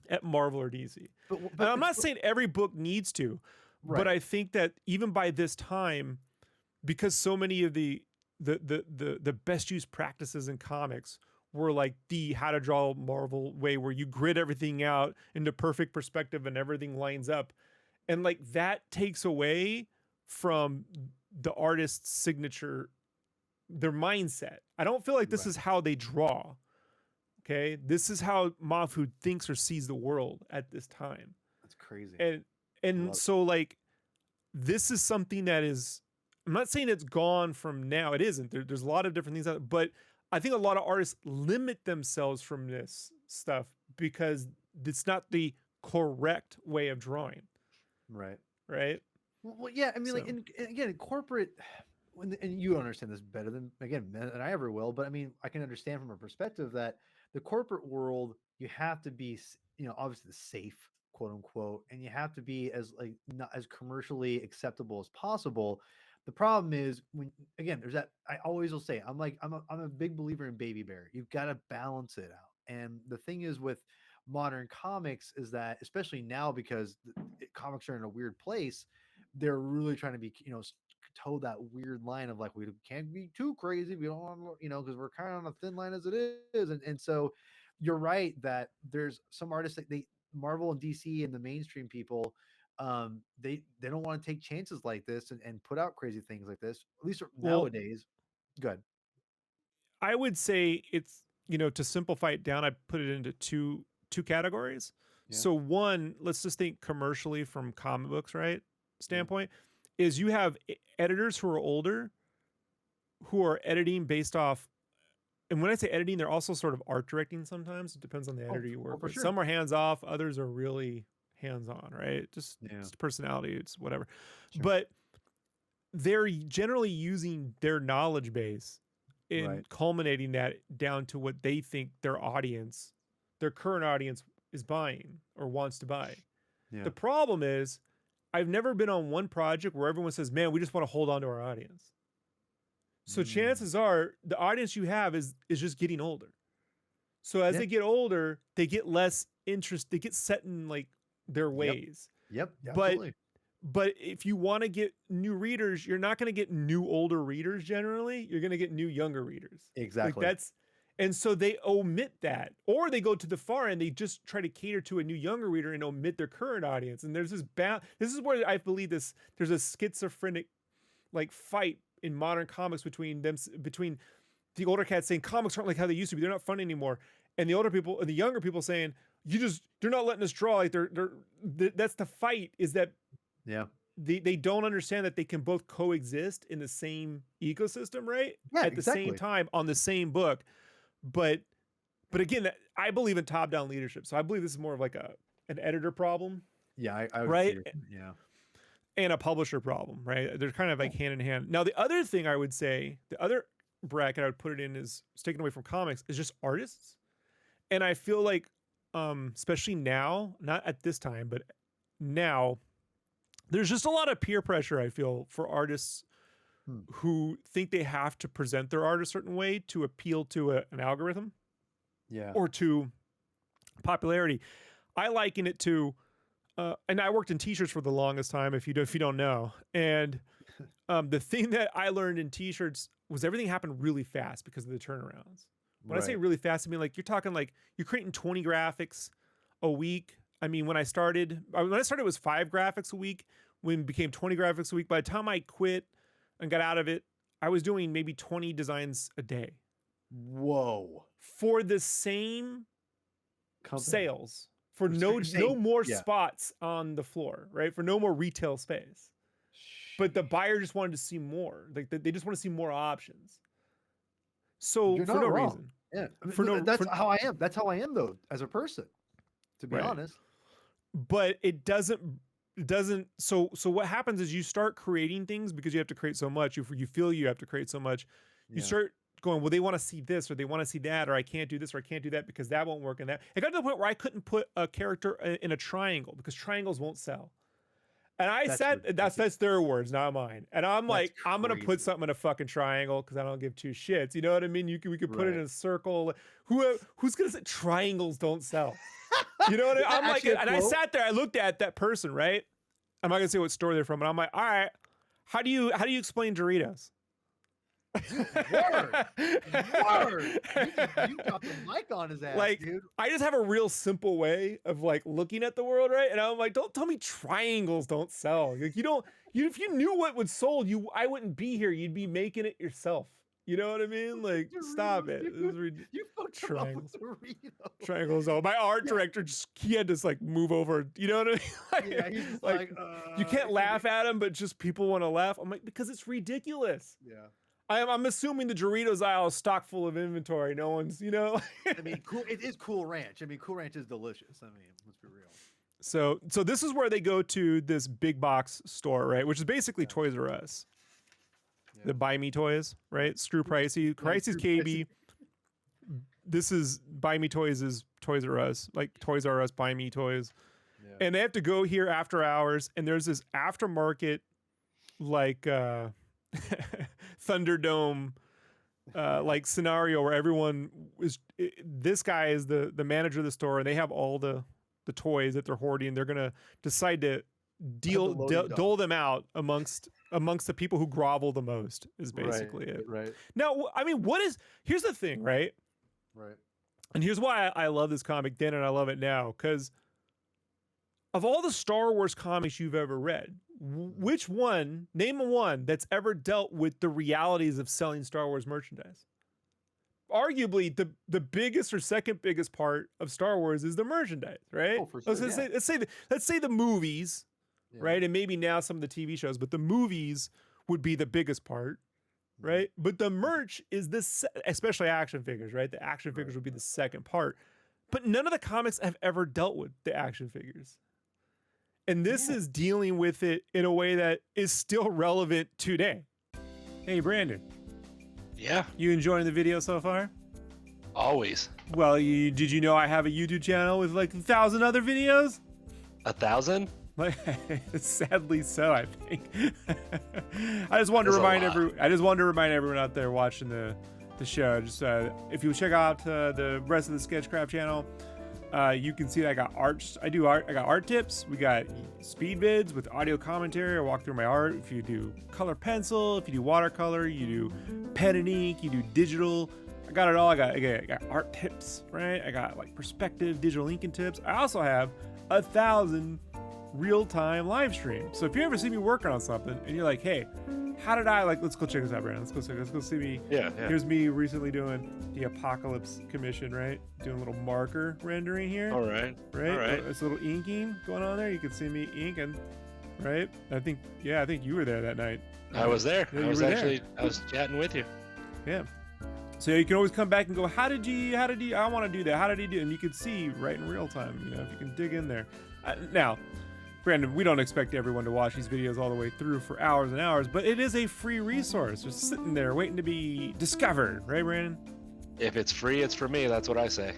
at Marvel or DC. But I'm not saying every book needs to, but I think that even by this time, because so many of the best used practices in comics were like the how to draw Marvel way, where you grid everything out into perfect perspective and everything lines up. And like that takes away from the artist's signature, their mindset. I don't feel like this is how they draw. Okay. This is how Mahfood thinks or sees the world at this time. That's crazy. And so like, this is something that is, I'm not saying it's gone from now. It isn't. There's a lot of different things out, but I think a lot of artists limit themselves from this stuff because it's not the correct way of drawing. Right. Right. Well, yeah. I mean, like, again, in corporate, and you understand this better than I ever will. But I mean, I can understand from a perspective that the corporate world, you have to be, obviously safe, quote unquote, and you have to be as like not as commercially acceptable as possible. The problem is when, again, there's that, I always will say, I'm a big believer in Baby Bear. You've got to balance it out. And the thing is with modern comics is that, especially now, because comics are in a weird place, they're really trying to be, toe that weird line of like, we can't be too crazy. We don't want, because we're kind of on a thin line as it is. And so you're right that there's some artists that Marvel and DC and the mainstream people, they don't want to take chances like this and put out crazy things like this, at least nowadays. Good. I would say it's, to simplify it down, I put it into two categories. Yeah. So one, let's just think commercially from comic books, right? Standpoint is you have editors who are older, who are editing based off. And when I say editing, they're also sort of art directing sometimes. It depends on the editor you work with. Sure. Some are hands off, others are really hands on, right? Just it's personality, it's whatever. Sure. But they're generally using their knowledge base in culminating that down to what they think their audience, their current audience, is buying or wants to buy. Yeah. The problem is, I've never been on one project where everyone says, man, we just want to hold on to our audience. So chances are the audience you have is just getting older. So as they get older, they get less interest. They get set in like their ways. Yep. Absolutely. But if you want to get new readers, you're not going to get new older readers generally. You're going to get new younger readers. Exactly. Like and so they omit that, or they go to the far end. They just try to cater to a new younger reader and omit their current audience. And there's this this is where I believe there's a schizophrenic like fight in modern comics between the older cats saying comics aren't like how they used to be. They're not fun anymore. And the older people and the younger people saying, they're not letting us draw. Like that's the fight, is that they don't understand that they can both coexist in the same ecosystem, right? Yeah, at the same time on the same book. But again, I believe in top-down leadership, so I believe this is more of like an editor problem, Yeah, I would right? see it. Yeah. And a publisher problem, right? They're kind of like hand in hand. Now, the other thing I would say, the other bracket I would put it in is taken away from comics is just artists. And I feel like, especially now, not at this time, but now, there's just a lot of peer pressure, I feel, for artists who think they have to present their art a certain way to appeal to an algorithm. Yeah. Or to popularity. I liken it to, and I worked in t-shirts for the longest time, if you don't know. And the thing that I learned in t-shirts was everything happened really fast because of the turnarounds. When I say really fast, I mean like you're talking like you're creating 20 graphics a week. I mean, when I started, it was 5 graphics a week. When it became 20 graphics a week, by the time I quit and got out of it, I was doing maybe 20 designs a day. Whoa. For the same sales, for no more yeah. spots on the floor, right? For no more retail space. But the buyer just wanted to see more. Like they just want to see more options. So You're for not no wrong. reason. Yeah. That's how I am. That's how I am though, as a person, to be honest. But it doesn't so what happens is you start creating things because you have to create so much. You feel you have to create so much. You start going, well, they want to see this or they want to see that, or I can't do this or I can't do that because that won't work. And that it got to the point where I couldn't put a character in a triangle because triangles won't sell. And I said, that's their words, not mine. And I'm like, I'm going to put something in a fucking triangle because I don't give 2 shits. You know what I mean? We could put it in a circle. Who's going to say triangles don't sell? You know what I mean? I'm like, and I sat there, I looked at that person, right? I'm not going to say what store they're from, but I'm like, all right, how do you explain Doritos? Word. You got the mic on his ass, like, dude. I just have a real simple way of like looking at the world, right? And I'm like, don't tell me triangles don't sell. Like if you knew what would sold, I wouldn't be here. You'd be making it yourself. You know what I mean? Like, stop it. You fucked triangles. Doritos. Triangles. Oh, my art director he had to like move over. You know what I mean? Like, yeah, he's just like you can't laugh at him, but just people want to laugh. I'm like, because it's ridiculous. Yeah. I'm assuming the Doritos aisle is stock full of inventory. No one's, I mean, cool. It is Cool Ranch. I mean, Cool Ranch is delicious. I mean, let's be real. So this is where they go to this big box store, right? Which is basically Toys R Us. Yeah. The Buy Me Toys, right? Screw Pricey. Pricey's KB. This is Buy Me Toys is Toys R Us. Like Toys R Us, Buy Me Toys. Yeah. And they have to go here after hours. And there's this aftermarket, like... Thunderdome like scenario where everyone is this guy is the manager of the store and they have all the toys that they're hoarding. They're gonna decide to dole them out amongst the people who grovel the most is basically it. Right. Now, I mean, here's the thing, right? Right. And here's why I love this comic then and I love it now, because of all the Star Wars comics you've ever read, name one that's ever dealt with the realities of selling Star Wars merchandise. Arguably, the biggest or second biggest part of Star Wars is the merchandise, right? Oh, for sure, let's say the movies, right? And maybe now some of the TV shows, but the movies would be the biggest part, right? But the merch is this, especially action figures, right? The action figures would be the second part. But none of the comics have ever dealt with the action figures. And this is dealing with it in a way that is still relevant today. Hey, Brandon. Yeah. You enjoying the video so far? Always. Well, did you know I have a YouTube channel with like 1,000 other videos? 1,000? Like, sadly so, I think. I just wanted to remind everyone out there watching the show. Just if you check out the rest of the Sketchcraft channel. You can see that I got art. I got art tips. We got speed vids with audio commentary. I walk through my art. If you do color pencil, if you do watercolor, you do pen and ink, you do digital. I got it all. I got art tips, right? I got like perspective, digital inking tips. I also have 1,000 real-time live streams. So if you ever see me working on something and you're like, hey, how did I let's go check this out, Brandon. Let's go see me. Yeah. Here's me recently doing the Apocalypse commission, right? Doing a little marker rendering here. All right. It's a little inking going on there. You can see me inking, right? I think you were there that night. I was there. Yeah, I was chatting with you. Yeah. So you can always come back and go, how did you, I want to do that. How did he do it? And you can see right in real time, you know, if you can dig in there. Now, Brandon, we don't expect everyone to watch these videos all the way through for hours and hours, but it is a free resource. Just sitting there waiting to be discovered. Right, Brandon? If it's free, it's for me. That's what I say.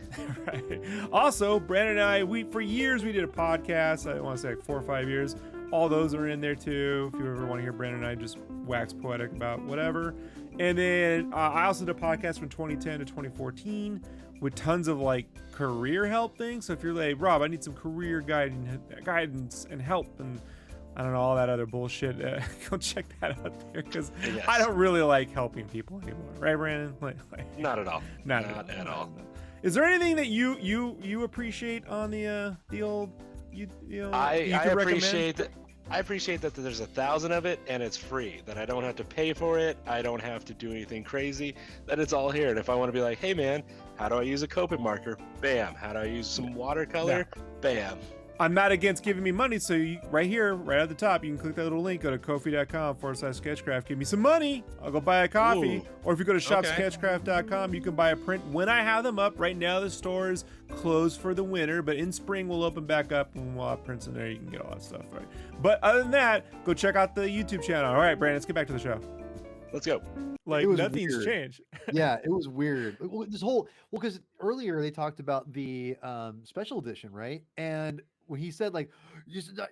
Right. Also, Brandon and I, for years we did a podcast. I want to say like 4 or 5 years. All those are in there too. If you ever want to hear Brandon and I just wax poetic about whatever. And then I also did a podcast from 2010 to 2014 with tons of like career help things. So if you're like, Rob, I need some career guidance and help and I don't know, all that other bullshit, go check that out there because Yes. I don't really like helping people anymore. Right, Brandon? Not at all. Not at all. Is there anything that you appreciate on the old I appreciate that there's 1,000 of it and it's free, that I don't have to pay for it, I don't have to do anything crazy, that it's all here. And if I want to be like, hey man, how do I use a Copic marker? Bam. How do I use some watercolor? Yeah. Bam. I'm not against giving me money, so right here, right at the top, you can click that little link, go to ko-fi.com/sketchcraft, give me some money, I'll go buy a coffee. Ooh. Or if you go to shopsketchcraft.com, you can buy a print when I have them up. Right now, the store is closed for the winter, but in spring, we'll open back up and we'll have prints in there. You can get all that stuff, right? But other than that, go check out the YouTube channel. All right, Brandon, let's get back to the show. Let's go. Like, It was nothing's weird. changed. Yeah, it was weird. Because earlier they talked about the special edition, right? And when he said like,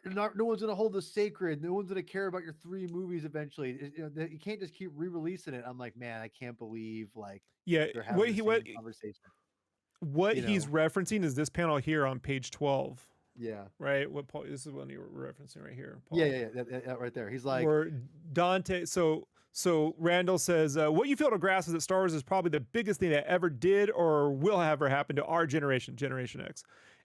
no one's gonna hold this sacred, no one's gonna care about your 3 movies eventually. You can't just keep re-releasing it. I'm like, man, I can't believe like Yeah, they're having the same conversation. what You he's know. referencing is this panel here on page 12. Yeah. Right? This is what you're referencing right here, Paul. Yeah, that right there. He's like, Where Dante, so Randall says, what you fail to grasp is that Star Wars is probably the biggest thing that ever did or will ever happen to our generation, Generation X.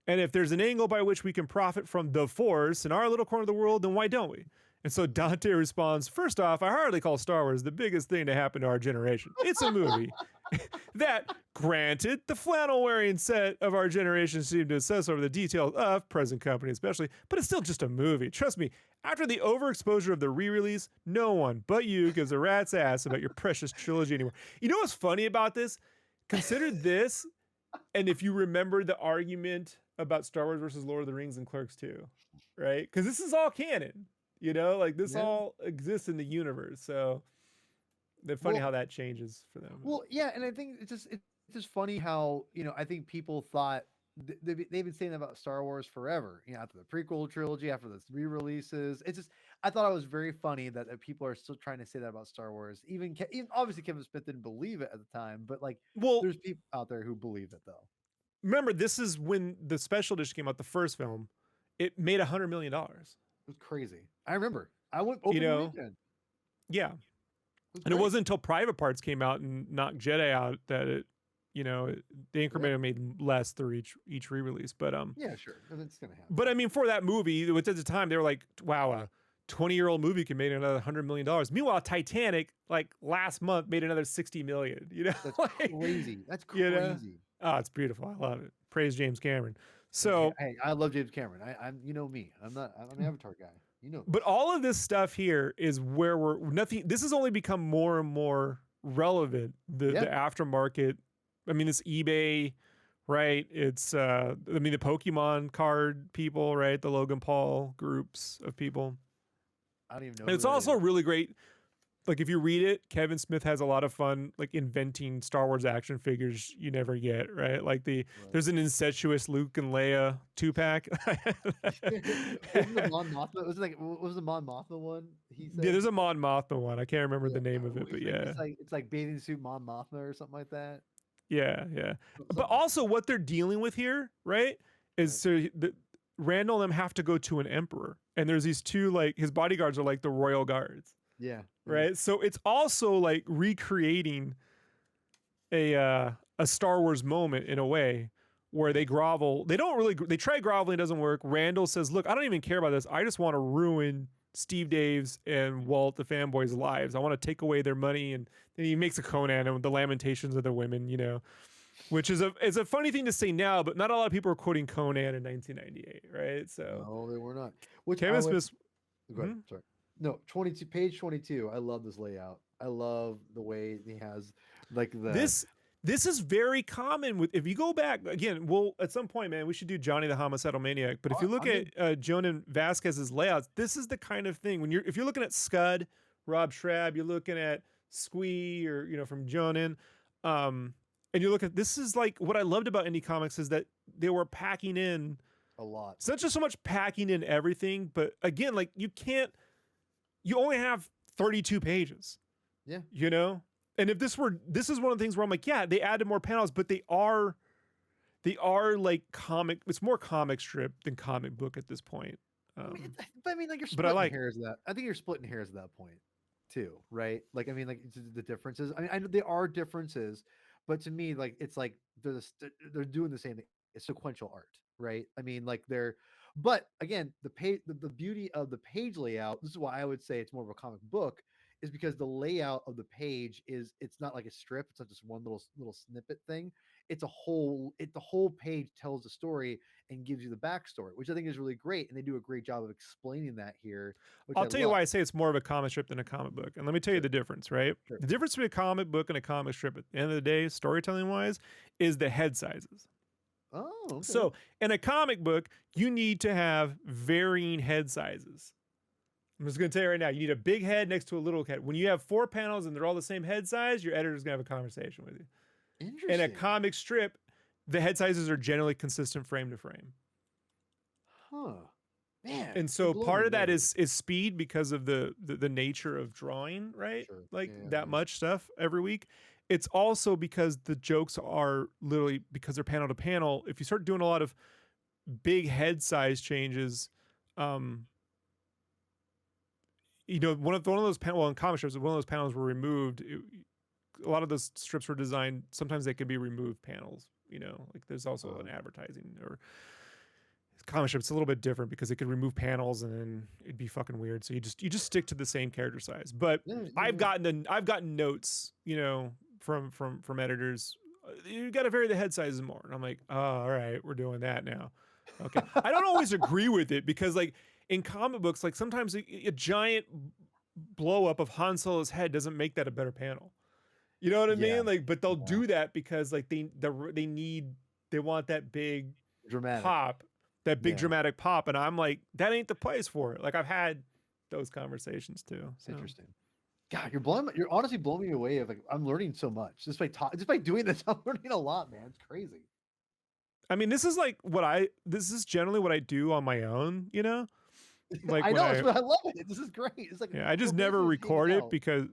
And if there's an angle by which we can profit from the Force in our little corner of the world, then why don't we? And so Dante responds, first off, I hardly call Star Wars the biggest thing to happen to our generation. It's a movie that, granted, the flannel-wearing set of our generation seem to obsess over the details of present company especially, but it's still just a movie. Trust me, after the overexposure of the re-release, no one but you gives a rat's ass about your precious trilogy anymore. You know what's funny about this? Consider this, and if you remember the argument about Star Wars versus Lord of the Rings and Clerks 2, right? Because this is all canon, you know, like this all exists in the universe. So they're funny how that changes for them. well, yeah, and I think it's just funny how, you know, I think people thought they've been saying that about Star Wars forever. You know, after the prequel trilogy, after the re-releases, it's just I thought it was very funny that people are still trying to say that about Star Wars. Even obviously Kevin Smith didn't believe it at the time, but like, Well, there's people out there who believe it though. remember, this is when the special edition came out, the first film. It made $100 million. It was crazy. I remember. I went open weekend. Yeah. And it wasn't until Private Parts came out and knocked Jedi out that it, you know, the increment made less through each re-release. But yeah, sure, it's gonna happen. But I mean, for that movie, at the time, they were like, wow, a 20-year-old movie can make another $100 million. Meanwhile, Titanic, like last month, made another $60 million. You know, That's like, crazy. That's crazy. You know? Oh, it's beautiful. I love it. Praise James Cameron. So, hey, I love James Cameron. I'm you know me. I'm an Avatar guy. You know. But all of this stuff here is where this has only become more and more relevant. The aftermarket. I mean, it's eBay, right? It's the Pokemon card people, right? The Logan Paul groups of people. I don't even know. And it's also really great. Like if you read it, Kevin Smith has a lot of fun, like inventing Star Wars action figures you never get, right? Like there's an incestuous Luke and Leia 2-pack. Wasn't the Mon Mothma? What was the Mon Mothma one? He said? Yeah, there's a Mon Mothma one. I can't remember the name of it, but yeah, it's like bathing suit Mon Mothma or something like that. Yeah. But also, what they're dealing with here, right, is Randall and them have to go to an emperor, and there's these two, like his bodyguards are like the royal guards. Yeah. Right. So it's also like recreating a Star Wars moment in a way where they grovel. They try groveling, it doesn't work. Randall says, look, I don't even care about this. I just want to ruin Steve Dave's and Walt the fanboys' lives. I want to take away their money. And then he makes a Conan and the lamentations of the women, you know, which is a funny thing to say now, but not a lot of people are quoting Conan in 1998. Right. So no, they were not. Kevin Smith. Go ahead. Sorry. No, page 22. I love this layout. I love the way he has like this is very common with, if you go back again, well, at some point, man, we should do Johnny the Homicidal Maniac. But if you look I'm at Jonan Vasquez's layouts, this is the kind of thing when if you're looking at Scud, Rob Schrab, you're looking at Squee or, from Jonan, and you look at, this is like what I loved about indie comics is that they were packing in a lot. It's not just so much packing in everything, but again, like you only have 32 pages. Yeah. And if this is one of the things where I'm like, yeah, they added more panels, but they are like comic. It's more comic strip than comic book at this point. But I mean, like you're splitting hairs at that. I think you're splitting hairs at that point too, right? Like, I mean, like the differences. I mean, I know there are differences, but to me, like it's like they're doing the same thing. It's sequential art, right? I mean, like but again, the beauty of the page layout. This is why I would say it's more of a comic book, is because the layout of the page it's not like a strip. It's not just one little snippet thing. It's the whole page tells the story and gives you the backstory, which I think is really great. And they do a great job of explaining that here. I'll tell you why I say it's more of a comic strip than a comic book. And let me tell you the difference, right? Sure. The difference between a comic book and a comic strip at the end of the day, storytelling wise, is the head sizes. Oh, okay. So in a comic book, you need to have varying head sizes. I'm just going to tell you right now, you need a big head next to a little head. When you have 4 panels and they're all the same head size, your editor's going to have a conversation with you. Interesting. In a comic strip, the head sizes are generally consistent frame to frame. Huh. Man. And so part of that is speed because of the nature of drawing, right? Sure. Like that much stuff every week. It's also because the jokes are literally, because they're panel to panel. If you start doing a lot of big head size changes, one of those panels, well, in comic strips, one of those panels were removed. A lot of those strips were designed, sometimes they could be removed panels, like there's also an advertising or comic strip. It's a little bit different because it could remove panels and then it'd be fucking weird. So you just stick to the same character size. But I've gotten notes, from editors. You got to vary the head sizes more. And I'm like, oh, all right, we're doing that now. Okay. I don't always agree with it because like in comic books, like sometimes a giant blow up of Han Solo's head doesn't make that a better panel. You know what I mean? Like, but they'll do that because like they want that big dramatic pop, that big dramatic pop. And I'm like, that ain't the place for it. Like I've had those conversations too. So. Interesting. God, you're honestly blowing me away. Of like, I'm learning so much just by doing this. I'm learning a lot, man. It's crazy. I mean, this is generally what I do on my own, Like I know, I love it. This is great. It's like, I just never record it because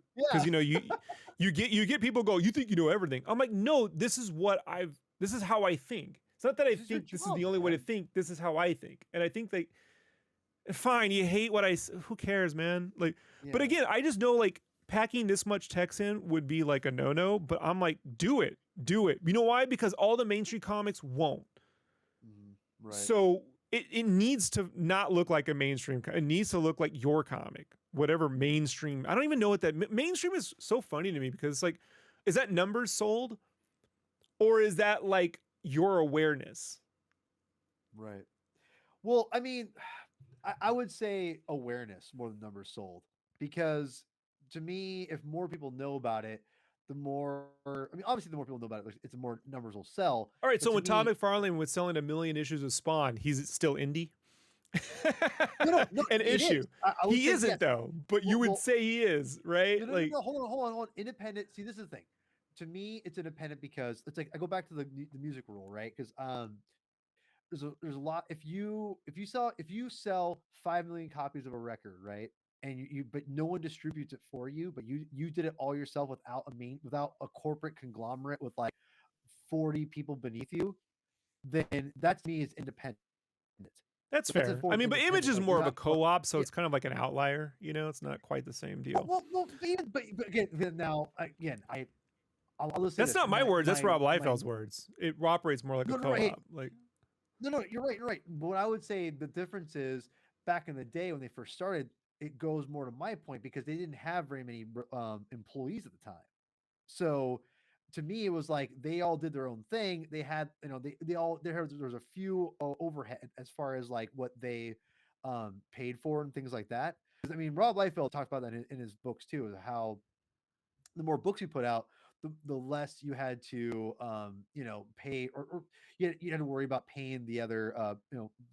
you get people go, you think you know everything. I'm like, no, this is how I think. It's not that I think this is the only way to think. This is how I think. And I think like, fine, you hate what who cares, man? Like, but again, I just know like packing this much text in would be like a no-no, but I'm like, do it. You know why? Because all the mainstream comics won't. Right. So it needs to not look like a mainstream. It needs to look like your comic, whatever mainstream. I don't even know what that mainstream is. So funny to me because it's like, is that numbers sold, or is that like your awareness? Right. Well, I mean, I would say awareness more than numbers sold, because to me, if more people know about it, the more, I mean, obviously the more people know about it, it's the more numbers will sell. All right. So when Todd McFarlane was selling 1 million issues of Spawn, he's still indie. No, an issue. He isn't though, but you would say he is, right? No, hold on. Independent. See, this is the thing. To me, it's independent because it's like I go back to the music rule, right? Because there's a lot. If you sell 5 million copies of a record, right, and but no one distributes it for you, but you did it all yourself without a corporate conglomerate with like 40 people beneath you, then that to me is independent. That's fair. I mean, but Image is more of a co-op, so it's kind of like an outlier. It's not quite the same deal. Well, but again, I'll listen. That's not my words. That's Rob Liefeld's words. It operates more like a co-op. Like, no, you're right. But what I would say the difference is back in the day when they first started, it goes more to my point because they didn't have very many employees at the time. So to me, it was like they all did their own thing. They had, there was a few overhead as far as like what they paid for and things like that. I mean, Rob Liefeld talked about that in his books too, is how the more books you put out, the less you had to pay, or you had to worry about paying the other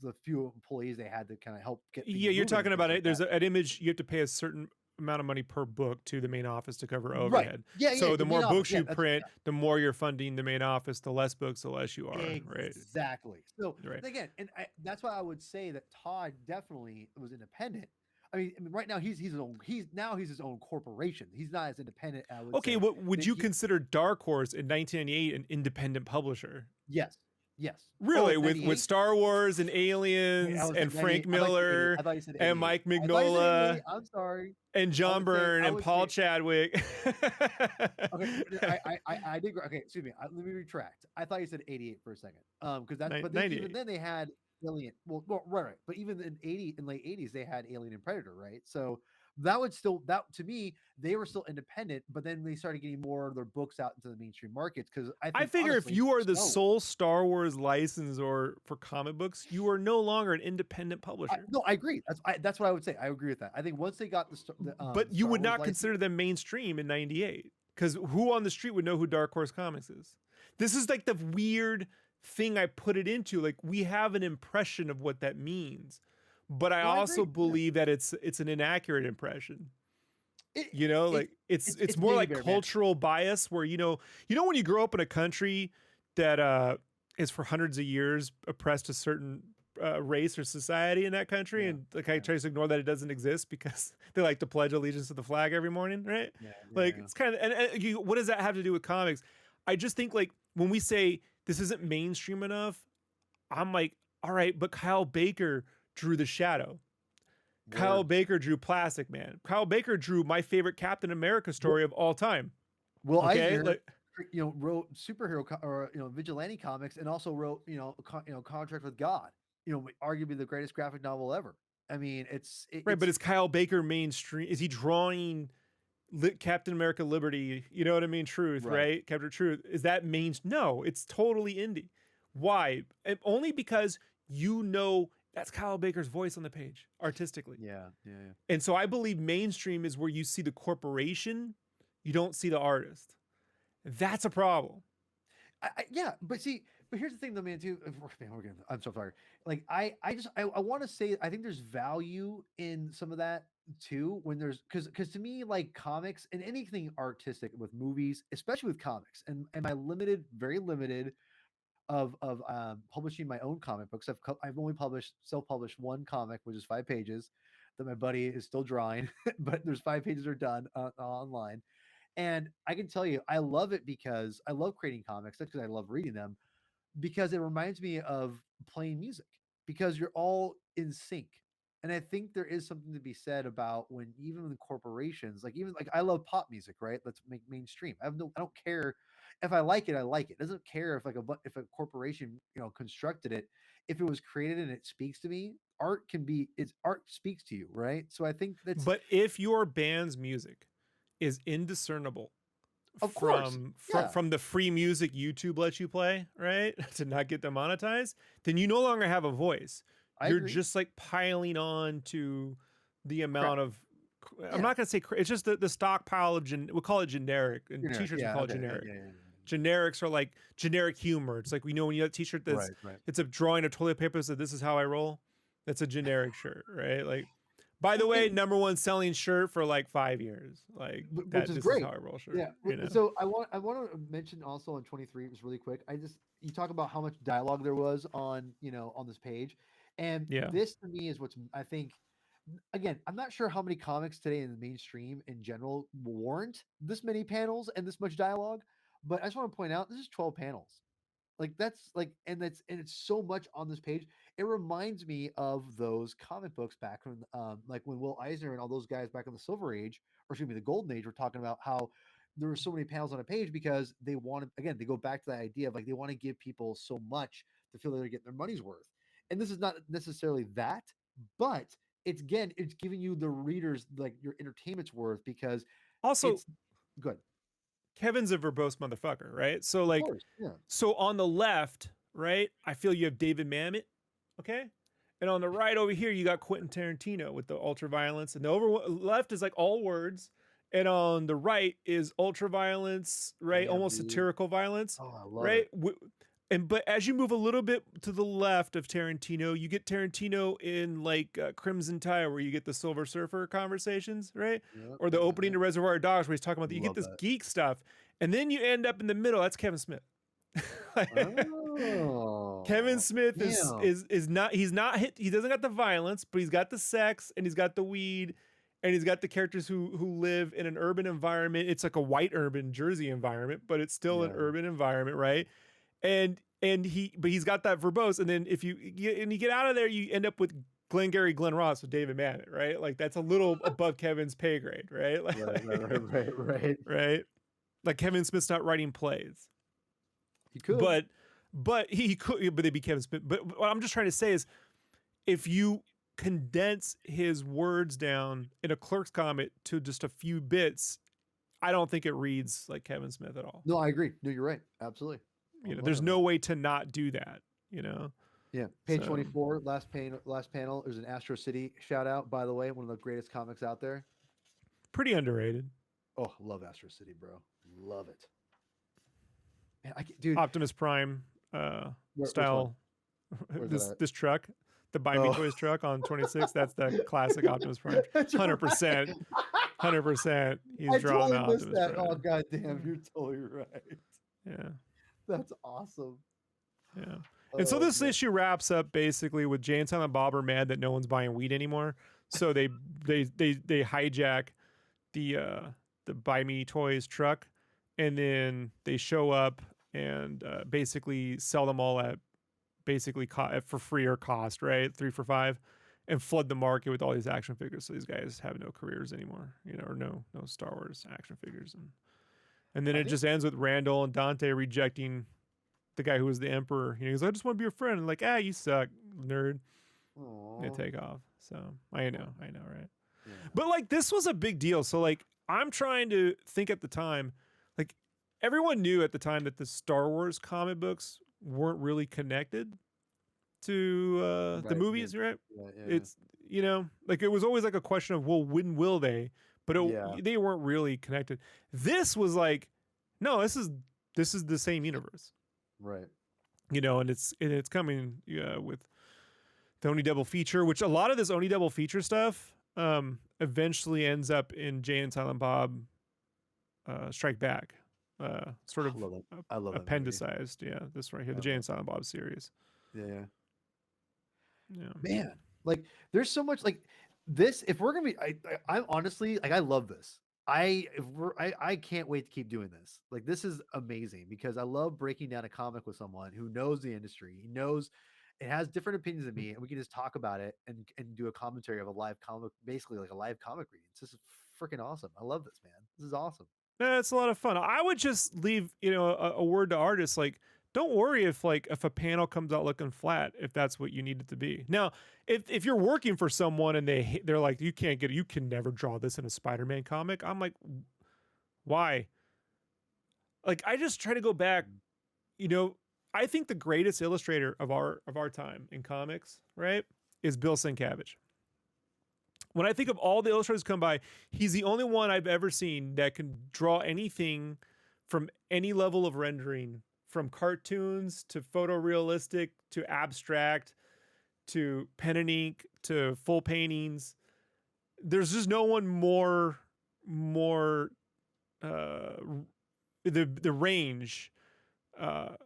the few employees they had to kind of help get things Yeah, you're moving and talking things about like it. There's that. an image, you have to pay a certain amount of money per book to the main office to cover Right. overhead. Yeah, So the the main more office. books Yeah, you that's print, the more you're funding the main office. The less books, the less you are. Right. exactly. So Right. again, that's why I would say that Todd definitely was independent. I mean, right now he's his own. He's his own corporation. He's not as independent. I would Okay, say. what would That you consider Dark Horse in 1998 an independent publisher? Yes. Yes. Really, Oh, with 98? Star Wars and Wait, I Aliens was and at 98. Frank Miller I thought you said and 88. Mike I thought you said 88. Mignola I'm sorry. and John Byrne I and would Paul say Chadwick. okay. I did. Okay, excuse me. Let me retract. I thought you said 88 for a second. Because that's but then, even 98. then they had Alien. Well, right. But even in late 80s they had Alien and Predator, right? So that would still that to me they were still independent, but then they started getting more of their books out into the mainstream markets because I I think figure if honestly, you are the Star Wars- sole Star Wars licensor for comic books, you are no longer an independent publisher. no, I agree. That's what I would say. I agree with that. I think once they got But you Star would Wars not license, consider them mainstream in 98 because who on the street would know who Dark Horse Comics is? This is like the weird thing I put it into. Like we have an impression of what that means, but I No, I also agree. Yeah. believe that it's an inaccurate impression. It- You know, it- like it's it's more maybe like bare minimum. cultural bias where you know when you grow up in a country that is for hundreds of years oppressed a certain race or society in that country, Yeah, and the guy tries to ignore that it doesn't exist because they like to pledge allegiance to the flag every morning, right? Yeah, Like yeah. it's kind of and you, what does that have to do with comics? I just think like when we say this isn't mainstream enough, I'm like, all right, but Kyle Baker drew The Shadow. Kyle Word. Baker drew Plastic Man. Kyle Baker drew my favorite Captain America story of all time. Will Okay, Eisner, like wrote superhero or vigilante comics, and also wrote Contract with God. Arguably the greatest graphic novel ever. I mean, right, but is Kyle Baker mainstream? Is he drawing Captain America Liberty? You know what I mean? Truth, right? Captain Truth. Is that No, it's totally indie. Why? And only because you know that's Kyle Baker's voice on the page artistically. Yeah. And so I believe mainstream is where you see the corporation, you don't see the artist. That's a problem. But here's the thing, though, man. Too, I'm so sorry. Like, I want to say, I think there's value in some of that too. When there's because to me, like comics and anything artistic with movies, especially with comics, and my very limited of publishing my own comic books. I've only self-published one comic, which is 5 pages, that my buddy is still drawing, but there's 5 pages are done online. And I can tell you, I love it because I love creating comics. That's because I love reading them, because it reminds me of playing music, because you're all in sync. And I think there is something to be said about when even the corporations, like even like I love pop music, right? Let's make mainstream. I don't care if I like it. I like it. It doesn't care if if a corporation constructed it. If it was created and it speaks to me, art speaks to you, right? So I think that's But if your band's music is indiscernible of course from the free music YouTube lets you play, right? To not get demonetized, then you no longer have a voice. You're agree. just like piling on to the amount of Yeah. I'm not gonna say it's just the stockpile of we'll call it generic, and Generic, t-shirts yeah, we call it okay, generic. yeah. Generics are like generic humor. It's like when you have a t-shirt that's Right. it's a drawing of toilet paper that says this is how I roll. That's a generic shirt, right? Like, by the way, #1 selling shirt for like 5 years. Like Which is this great. is how I roll shirt. Yeah. You know? So I want to mention also on 23, just really quick. You talk about how much dialogue there was on on this page, and this to me is what's I think. Again, I'm not sure how many comics today in the mainstream in general warrant this many panels and this much dialogue, but I just want to point out this is 12 panels. Like that's like, and it's so much on this page. It reminds me of those comic books back from like when Will Eisner and all those guys back in the Silver Age, or excuse me, the Golden Age, were talking about how there were so many panels on a page because they they go back to that idea of like they want to give people so much to feel that they're getting their money's worth. And this is not necessarily that, but it's giving you the readers like your entertainment's worth, because also it's good. Kevin's a verbose motherfucker, right? So Of like, course, yeah. so on the left, right, I feel you have David Mamet, okay? And on the right over here, you got Quentin Tarantino with the ultra violence. And the left is like all words. and on the right is ultra violence, right? Damn, Almost dude. satirical violence, Oh, I love right? it. But as you move a little bit to the left of Tarantino, you get Tarantino in like Crimson Tide, where you get the Silver Surfer conversations, right? Yep, Or the yep, opening yep. to Reservoir Dogs, where he's talking about you get Love this that. geek stuff, and then you end up in the middle. That's Kevin Smith. Kevin Oh, Smith damn. is not he doesn't got the violence, but he's got the sex and he's got the weed and he's got the characters who live in an urban environment. It's like a white urban Jersey environment, but it's still an Yeah. urban environment, right? And he's got that verbose, and then if you get out of there, you end up with Glenn Ross with David Mamet, right? Like that's a little above Kevin's pay grade, right? Like, Right. right? Like Kevin Smith's not writing plays. He could. But he could, but they'd be Kevin Smith. But what I'm just trying to say is, if you condense his words down in a Clerks comic to just a few bits, I don't think it reads like Kevin Smith at all. No, I agree. No, you're right. Absolutely. You know, there's no way to not do that. You know. Yeah. Page So- 24, last panel. There's an Astro City shout out, by the way, one of the greatest comics out there. Pretty underrated. Oh, love Astro City, bro. Love it. Man, dude, Optimus Prime which style. Where's that at? This truck, the Buy Me Oh. Toys truck on 26. That's the classic Optimus Prime. 100%. 100%. He's I drawing totally the missed Optimus that. Prime. Oh, goddamn. You're totally right. Yeah. That's awesome. Yeah. And so Oh, this man. issue wraps up basically with Jay and Silent Bob are mad that no one's buying weed anymore. So they hijack the Buy Me Toys truck, and then they show up and basically sell them all at basically for free or cost, right? 3 for $5, and flood the market with all these action figures. So these guys have no careers anymore, you know, or no Star Wars action figures. And then I it think- just ends with Randall and Dante rejecting the guy who was the emperor. You know, he's like, I just want to be your friend. And like, you suck, nerd. Aw. They take off. So I know, right? Yeah. But like, this was a big deal. So like, I'm trying to think at the time, like everyone knew at the time that the Star Wars comic books weren't really connected to the Right, movies, right? Yeah. It's, you know, like it was always like a question of, well, when will they? But Yeah. they weren't really connected. This was like, no, this is the same universe. Right. You know, and it's coming with the Oni double feature, which a lot of this Oni double feature stuff eventually ends up in Jay and Silent Bob Strike Back, sort of I love that movie. appendicized. Yeah, this right here, I the Jay love and Silent Bob series. Yeah. Yeah, Man, like there's so much like this. If we're gonna be, I'm honestly like I love this. I can't wait to keep doing this. Like this is amazing because I love breaking down a comic with someone who knows the industry. He knows it has different opinions than me, and we can just talk about it and do a commentary of a live comic, basically like a live comic reading. It's just freaking awesome. I love this, man. This is awesome. no, it's a lot of fun. I would just leave, you know, a word to artists like, don't worry if a panel comes out looking flat, if that's what you need it to be. Now, if you're working for someone and they're like, you can never draw this in a Spider-Man comic. I'm like, why? Like, I just try to go back, you know, I think the greatest illustrator of our time in comics, right, is Bill Sienkiewicz. When I think of all the illustrators come by, he's the only one I've ever seen that can draw anything from any level of rendering, from cartoons to photorealistic to abstract to pen and ink to full paintings. There's just no one more the range than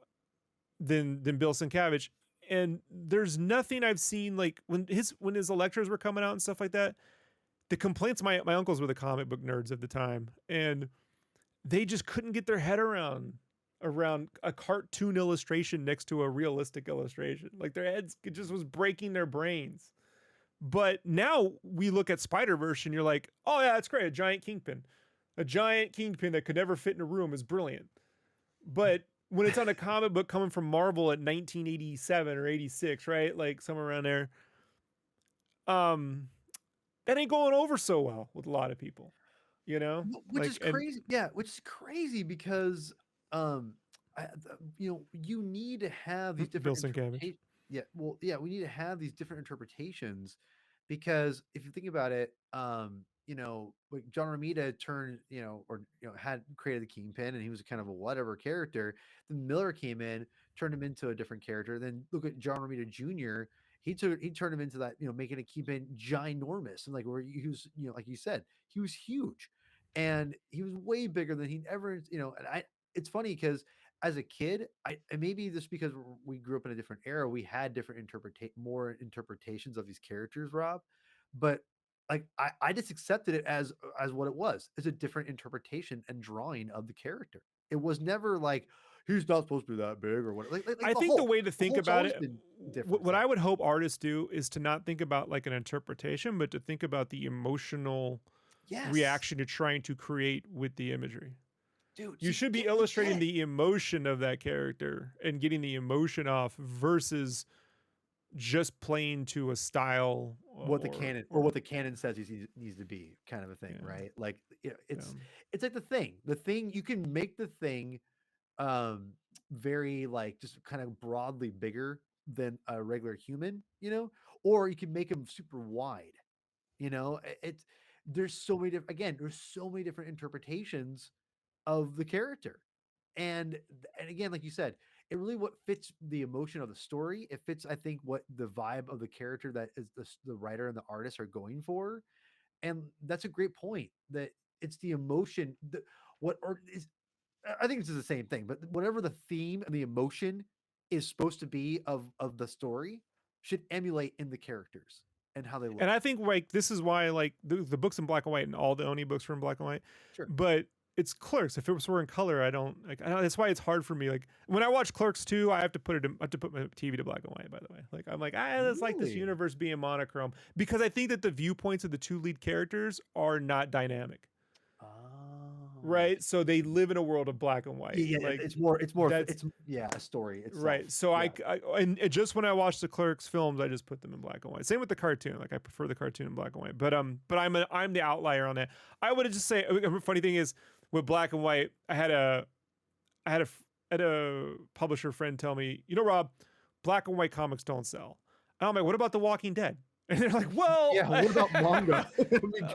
Bill Sienkiewicz. And there's nothing I've seen like when his Electros were coming out and stuff like that. The complaints, my uncles were the comic book nerds of the time, and they just couldn't get their head around a cartoon illustration next to a realistic illustration. Like their heads, it just was breaking their brains. But now we look at Spider-Verse and you're like, oh yeah, it's great. A giant kingpin that could never fit in a room is brilliant. But when it's on a comic book coming from Marvel at 1987 or 86, right? Like somewhere around there. That ain't going over so well with a lot of people, you know? Which Like, is crazy. Yeah, which is crazy because you need to have these Bill different Sienkiewicz. we need to have these different interpretations because if you think about it, like John Romita turned, or had created the Kingpin, and he was kind of a whatever character. Then Miller came in, turned him into a different character. Then look at John Romita Jr. He turned him into that, making a Kingpin ginormous, and like where he was, like you said, he was huge, and he was way bigger than he'd ever, And it's funny because as a kid, and maybe just because we grew up in a different era, we had different more interpretations of these characters, Rob. But like I just accepted it as what it was. It's a different interpretation and drawing of the character. It was never like he's not supposed to be that big or what. Like I think the way to think Hulk's about always it, been different. what I would hope artists do is to not think about like an interpretation, but to think about the emotional Yes. reaction you're trying to create with the imagery. Dude, You should be illustrating the emotion of that character and getting the emotion off versus just playing to a style what the canon says he needs to be, kind of a thing, right? Like it's like the thing you can make the thing very like just kind of broadly bigger than a regular human, or you can make him super wide. There's so many different interpretations of the character. And again, like you said, it really what fits the emotion of the story. It fits, I think, what the vibe of the character that is the writer and the artist are going for. And that's a great point, that it's the emotion I think it's the same thing, but whatever the theme and the emotion is supposed to be of the story should emulate in the characters and how they look. And I think like this is why like the books in black and white, and all the Oni books are in black and white. Sure. But it's Clerks. If it were in color, I don't like. That's why it's hard for me. Like when I watch Clerks 2, I have to put my TV to black and white. By the way, like I'm like it's like this universe being monochrome, because I think that the viewpoints of the two lead characters are not dynamic. Right, so they live in a world of black and white. Yeah, like, it's more a story itself. Right, so I and just when I watch the Clerks films, I just put them in black and white. Same with the cartoon. Like I prefer the cartoon in black and white. But I'm the outlier on that. I would just say a funny thing is with black and white. I had a publisher friend tell me, Rob, black and white comics don't sell. And I'm like, what about The Walking Dead? And they're like, well, yeah, what about manga?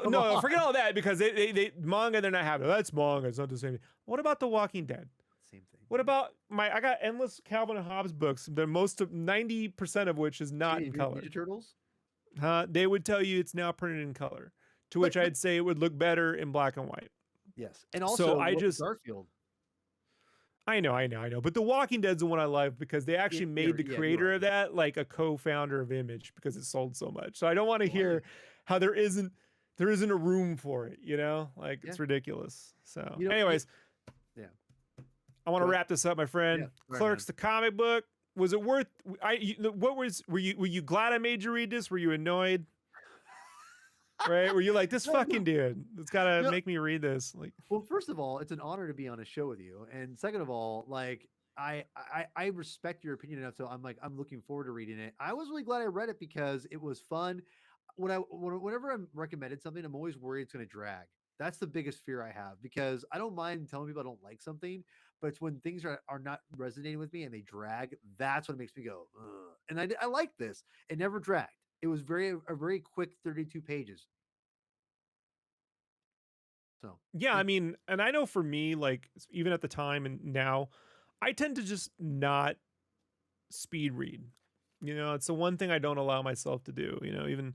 No, forget all that, because they manga, they're not having it. That's manga, it's not the same thing. What about The Walking Dead? Same thing. What about I got endless Calvin and Hobbes books, the 90% of which is not in color. Ninja Turtles? They would tell you it's now printed in color, to which I'd say it would look better in black and white. Yes. And also Garfield. I know. But The Walking Dead's the one I love because they actually made the creator of that like a co-founder of Image because it sold so much. So I don't want to hear how there isn't a room for it, Like it's ridiculous. So anyways, I want to wrap this up, my friend. Yeah, Clerks, the comic book, was it worth were you glad I made you read this? Were you annoyed? Right? Were you like, this fucking dude, it's gotta make me read this? Like, well, first of all, it's an honor to be on a show with you, and second of all, like I respect your opinion enough, so I'm looking forward to reading it. I was really glad I read it because it was fun. Whenever I'm recommended something, I'm always worried it's going to drag. That's the biggest fear I have, because I don't mind telling people I don't like something, but it's when things are not resonating with me and they drag. That's what makes me go, ugh. And I like this. It never dragged. It was a very quick 32 pages. So yeah, I mean, and I know for me, like even at the time and now, I tend to just not speed read. It's the one thing I don't allow myself to do. Even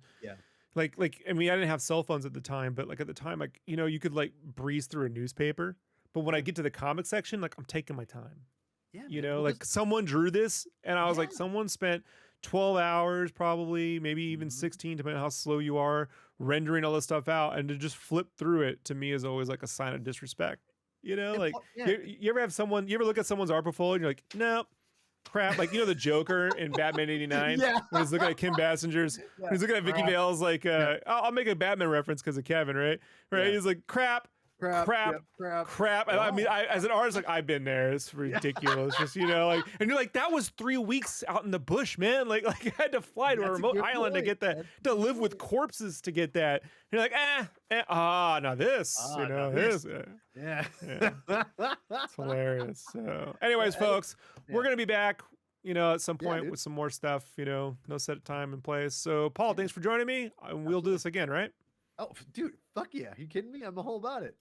like I mean, I didn't have cell phones at the time, but like at the time, like you could like breeze through a newspaper. But when I get to the comic section, like I'm taking my time. Yeah, like someone drew this, and I was like, someone spent 12 hours, probably, maybe even 16, depending on how slow you are, rendering all this stuff out, and to just flip through it to me is always like a sign of disrespect. You ever look at someone's art portfolio and you're like, no, crap. Like, the Joker in Batman 89, when he's looking at Kim Bassinger's, he's looking at Vicky Vale's, like, I'll make a Batman reference because of Kevin, right? Yeah. He's like, crap. And I mean, as an artist, like I've been there. It's ridiculous. Just like, and you're like, that was 3 weeks out in the bush, man. Like I had to fly to a remote island to get that, to live with corpses to get that. And you're like, now this, this. Yeah. It's hilarious. So, anyways, folks, we're gonna be back. At some point with some more stuff. No set time and place. So, Paul, thanks for joining me. We'll do this again, right? Oh, dude, fuck yeah! You kidding me? I'm all about it.